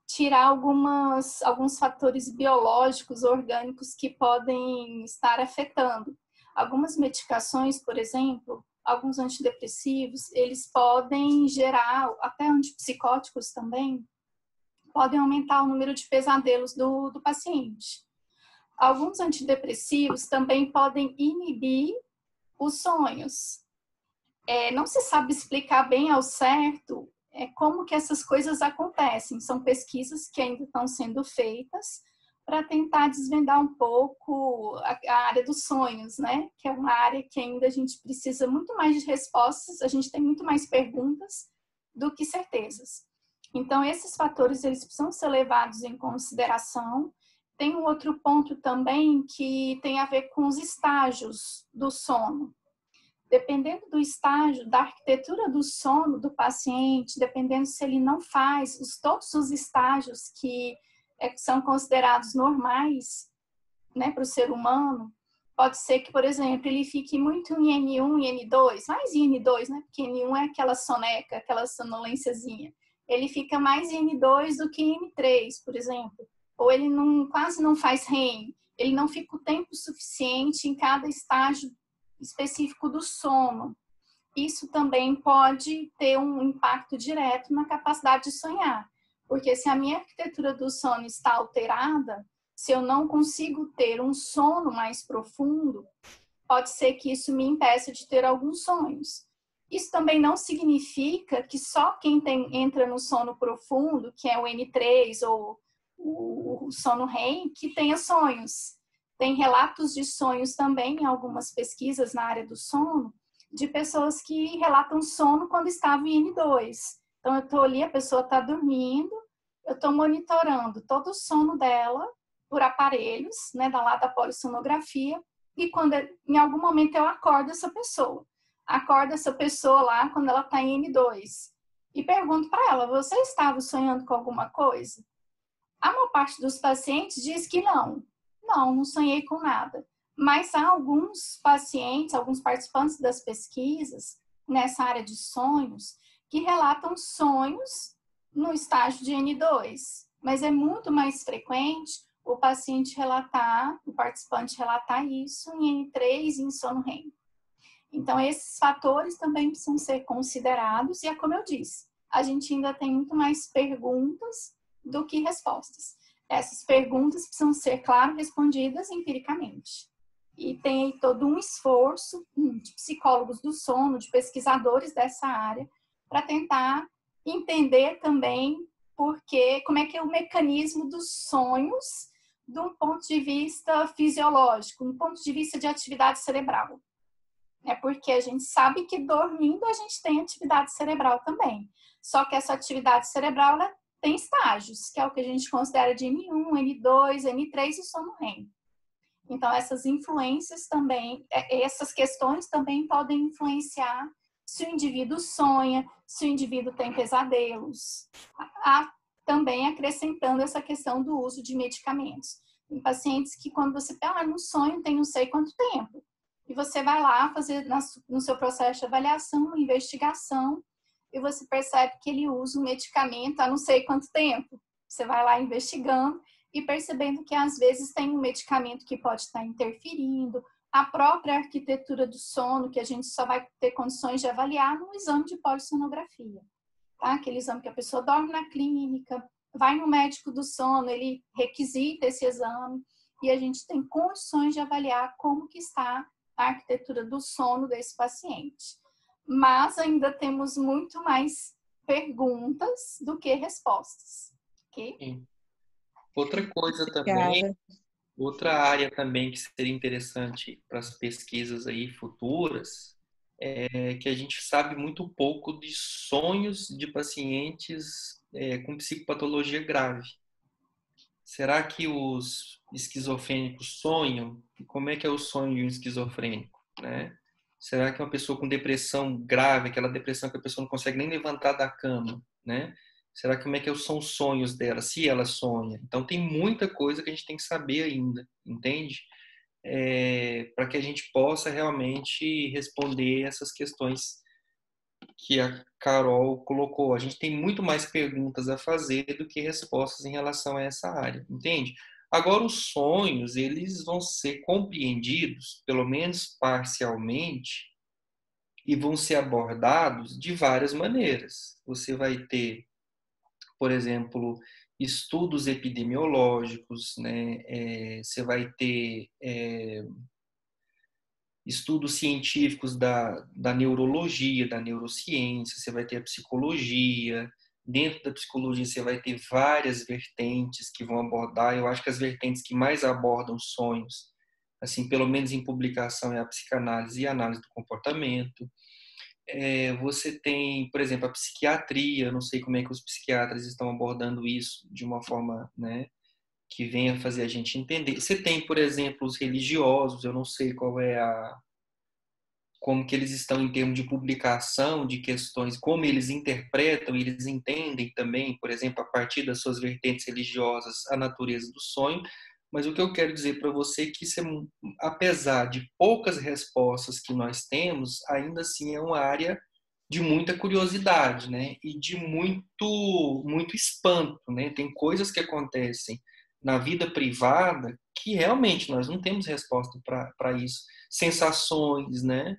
tirar alguns fatores biológicos, orgânicos que podem estar afetando. Algumas medicações, por exemplo, alguns antidepressivos, eles podem gerar, até antipsicóticos também, podem aumentar o número de pesadelos do paciente. Alguns antidepressivos também podem inibir os sonhos. Não se sabe explicar bem ao certo como que essas coisas acontecem. São pesquisas que ainda estão sendo feitas para tentar desvendar um pouco a área dos sonhos, né? Que é uma área que ainda a gente precisa muito mais de respostas, a gente tem muito mais perguntas do que certezas. Então, esses fatores, eles precisam ser levados em consideração. Tem um outro ponto também que tem a ver com os estágios do sono. Dependendo do estágio, da arquitetura do sono do paciente, dependendo se ele não faz todos os estágios que são considerados normais, né, para o ser humano, pode ser que, por exemplo, ele fique muito em N1 e N2, mais em N2, né, porque N1 é aquela soneca, aquela sonolênciazinha. Ele fica mais em N2 do que em N3, por exemplo. Ou ele quase não faz REM, ele não fica o tempo suficiente em cada estágio específico do sono. Isso também pode ter um impacto direto na capacidade de sonhar, porque se a minha arquitetura do sono está alterada, se eu não consigo ter um sono mais profundo, pode ser que isso me impeça de ter alguns sonhos. Isso também não significa que só quem entra no sono profundo, que é o N3 ou o sono REM, que tenha sonhos. Tem relatos de sonhos também em algumas pesquisas na área do sono, de pessoas que relatam sono quando estavam em N2. Então, eu estou ali, a pessoa está dormindo, eu estou monitorando todo o sono dela por aparelhos, né, da polissonografia, e quando em algum momento eu acordo essa pessoa. Acordo essa pessoa lá quando ela está em N2 e pergunto para ela, você estava sonhando com alguma coisa? A maior parte dos pacientes diz que não. Não sonhei com nada. Mas há alguns pacientes, alguns participantes das pesquisas nessa área de sonhos, que relatam sonhos no estágio de N2, mas é muito mais frequente o paciente relatar, o participante relatar isso em N3 e em sono REM. Então, esses fatores também precisam ser considerados, e é como eu disse, a gente ainda tem muito mais perguntas do que respostas. Essas perguntas precisam ser, claro, respondidas empiricamente. E tem aí todo um esforço de psicólogos do sono, de pesquisadores dessa área, para tentar entender também como é que é o mecanismo dos sonhos de um ponto de vista fisiológico, um ponto de vista de atividade cerebral. É porque a gente sabe que dormindo a gente tem atividade cerebral também. Só que essa atividade cerebral ela tem estágios, que é o que a gente considera de N1, N2, N3 e sono REM. Então, essas influências também, essas questões também podem influenciar se o indivíduo sonha, se o indivíduo tem pesadelos. Também acrescentando essa questão do uso de medicamentos. Tem pacientes que quando você pega no sonho tem não sei quanto tempo. E você vai lá fazer no seu processo de avaliação, investigação, e você percebe que ele usa um medicamento há não sei quanto tempo. Você vai lá investigando e percebendo que às vezes tem um medicamento que pode estar interferindo, a própria arquitetura do sono, que a gente só vai ter condições de avaliar no exame de polissonografia. Tá? Aquele exame que a pessoa dorme na clínica, vai no médico do sono, ele requisita esse exame, e a gente tem condições de avaliar como que está a arquitetura do sono desse paciente. Mas ainda temos muito mais perguntas do que respostas. Ok? Sim. Outra coisa também, outra área também que seria interessante para as pesquisas aí futuras, é que a gente sabe muito pouco de sonhos de pacientes com psicopatologia grave. Será que os esquizofrênicos sonham? E como é que é o sonho de um esquizofrênico, né? Será que uma pessoa com depressão grave, aquela depressão que a pessoa não consegue nem levantar da cama, né? Será que como é que são os sonhos dela, se ela sonha? Então tem muita coisa que a gente tem que saber ainda, entende? Para que a gente possa realmente responder essas questões que a Carol colocou. A gente tem muito mais perguntas a fazer do que respostas em relação a essa área, entende? Agora, os sonhos, eles vão ser compreendidos, pelo menos parcialmente, e vão ser abordados de várias maneiras. Você vai ter, por exemplo, estudos epidemiológicos, né? Você vai ter estudos científicos da neurologia, da neurociência, você vai ter a psicologia. Dentro da psicologia, você vai ter várias vertentes que vão abordar. Eu acho que as vertentes que mais abordam sonhos, assim, pelo menos em publicação, é a psicanálise e a análise do comportamento. Você tem, por exemplo, a psiquiatria. Eu não sei como é que os psiquiatras estão abordando isso de uma forma, né, que venha fazer a gente entender. Você tem, por exemplo, os religiosos. Eu não sei como que eles estão em termos de publicação de questões, como eles interpretam, eles entendem também, por exemplo, a partir das suas vertentes religiosas, a natureza do sonho. Mas o que eu quero dizer para você é que isso apesar de poucas respostas que nós temos, ainda assim é uma área de muita curiosidade, né? E de muito espanto, né? Tem coisas que acontecem na vida privada que realmente nós não temos resposta para isso. Sensações, né?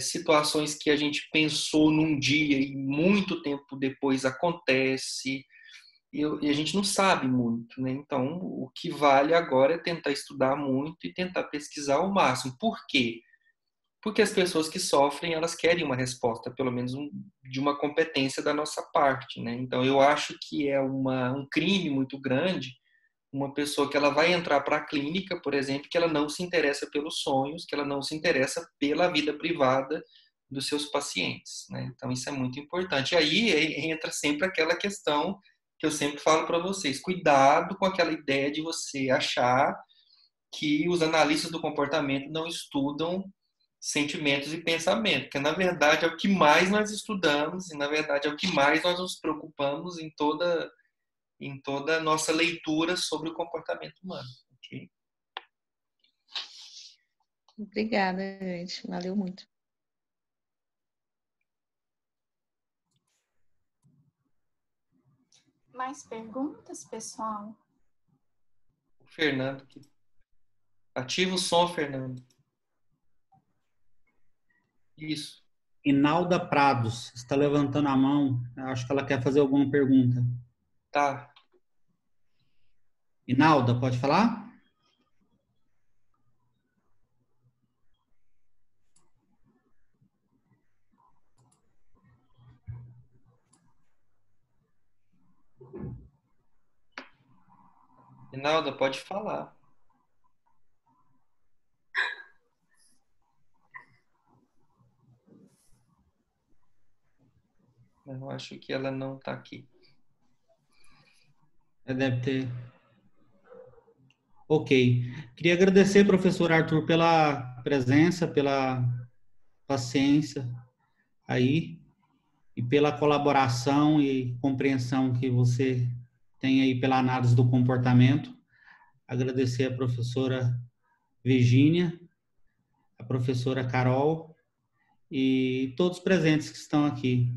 Situações que a gente pensou num dia e muito tempo depois acontece, e a gente não sabe muito, né? Então, o que vale agora é tentar estudar muito e tentar pesquisar ao máximo. Por quê? Porque as pessoas que sofrem, elas querem uma resposta, pelo menos de uma competência da nossa parte, né? Então, eu acho que é um crime muito grande uma pessoa que ela vai entrar para a clínica, por exemplo, que ela não se interessa pelos sonhos, que ela não se interessa pela vida privada dos seus pacientes, né? Então, isso é muito importante. E aí entra sempre aquela questão que eu sempre falo para vocês: cuidado com aquela ideia de você achar que os analistas do comportamento não estudam sentimentos e pensamento, porque na verdade é o que mais nós estudamos e na verdade é o que mais nós nos preocupamos em toda a nossa leitura sobre o comportamento humano. Okay? Obrigada, gente. Valeu muito. mais perguntas, pessoal? O Fernando. Ativa o som, Fernando. Isso. Inalda Prados está levantando a mão. Eu acho que ela quer fazer alguma pergunta. Tá. Inalda, pode falar? Inalda, pode falar. Eu acho que ela não está aqui. Deve ter. Ok. Queria agradecer, professor Arthur, pela presença, pela paciência aí e pela colaboração e compreensão que você tem aí pela análise do comportamento. Agradecer a professora Virgínia, a professora Carol e todos os presentes que estão aqui.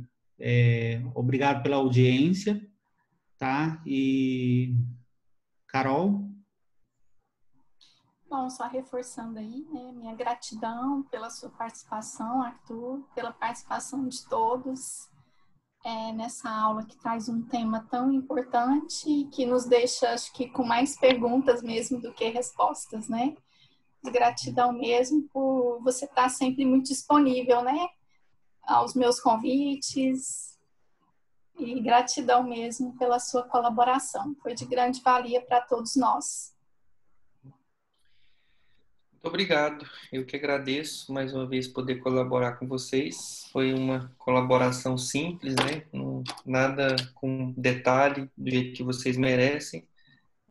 Obrigado pela audiência, tá? E Carol? Bom, só reforçando aí, né, minha gratidão pela sua participação, Arthur, pela participação de todos nessa aula que traz um tema tão importante que nos deixa, acho que, com mais perguntas mesmo do que respostas, né? Gratidão mesmo por você estar sempre muito disponível, né? Aos meus convites e gratidão mesmo pela sua colaboração. Foi de grande valia para todos nós. Muito obrigado. Eu que agradeço mais uma vez poder colaborar com vocês. Foi uma colaboração simples, né? Nada com detalhe do jeito que vocês merecem.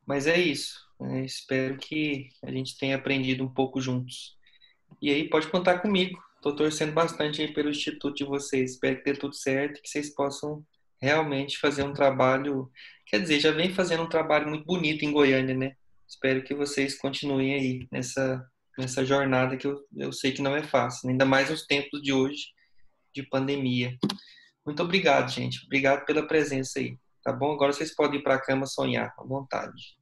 Mas é isso. Espero que a gente tenha aprendido um pouco juntos. E aí pode contar comigo. Estou torcendo bastante aí pelo instituto de vocês. Espero que dê tudo certo, que vocês possam realmente fazer um trabalho. Quer dizer, já vem fazendo um trabalho muito bonito em Goiânia, né? Espero que vocês continuem aí nessa jornada que eu sei que não é fácil, ainda mais nos tempos de hoje de pandemia. Muito obrigado, gente. Obrigado pela presença aí. Tá bom? Agora vocês podem ir para a cama sonhar à vontade.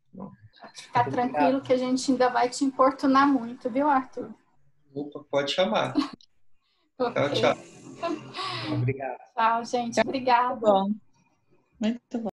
Fica tranquilo que a gente ainda vai te importunar muito, viu, Arthur? Opa, pode chamar. Okay. Tchau, tchau. Obrigado. Tchau, gente. Obrigada. Muito bom. Muito bom.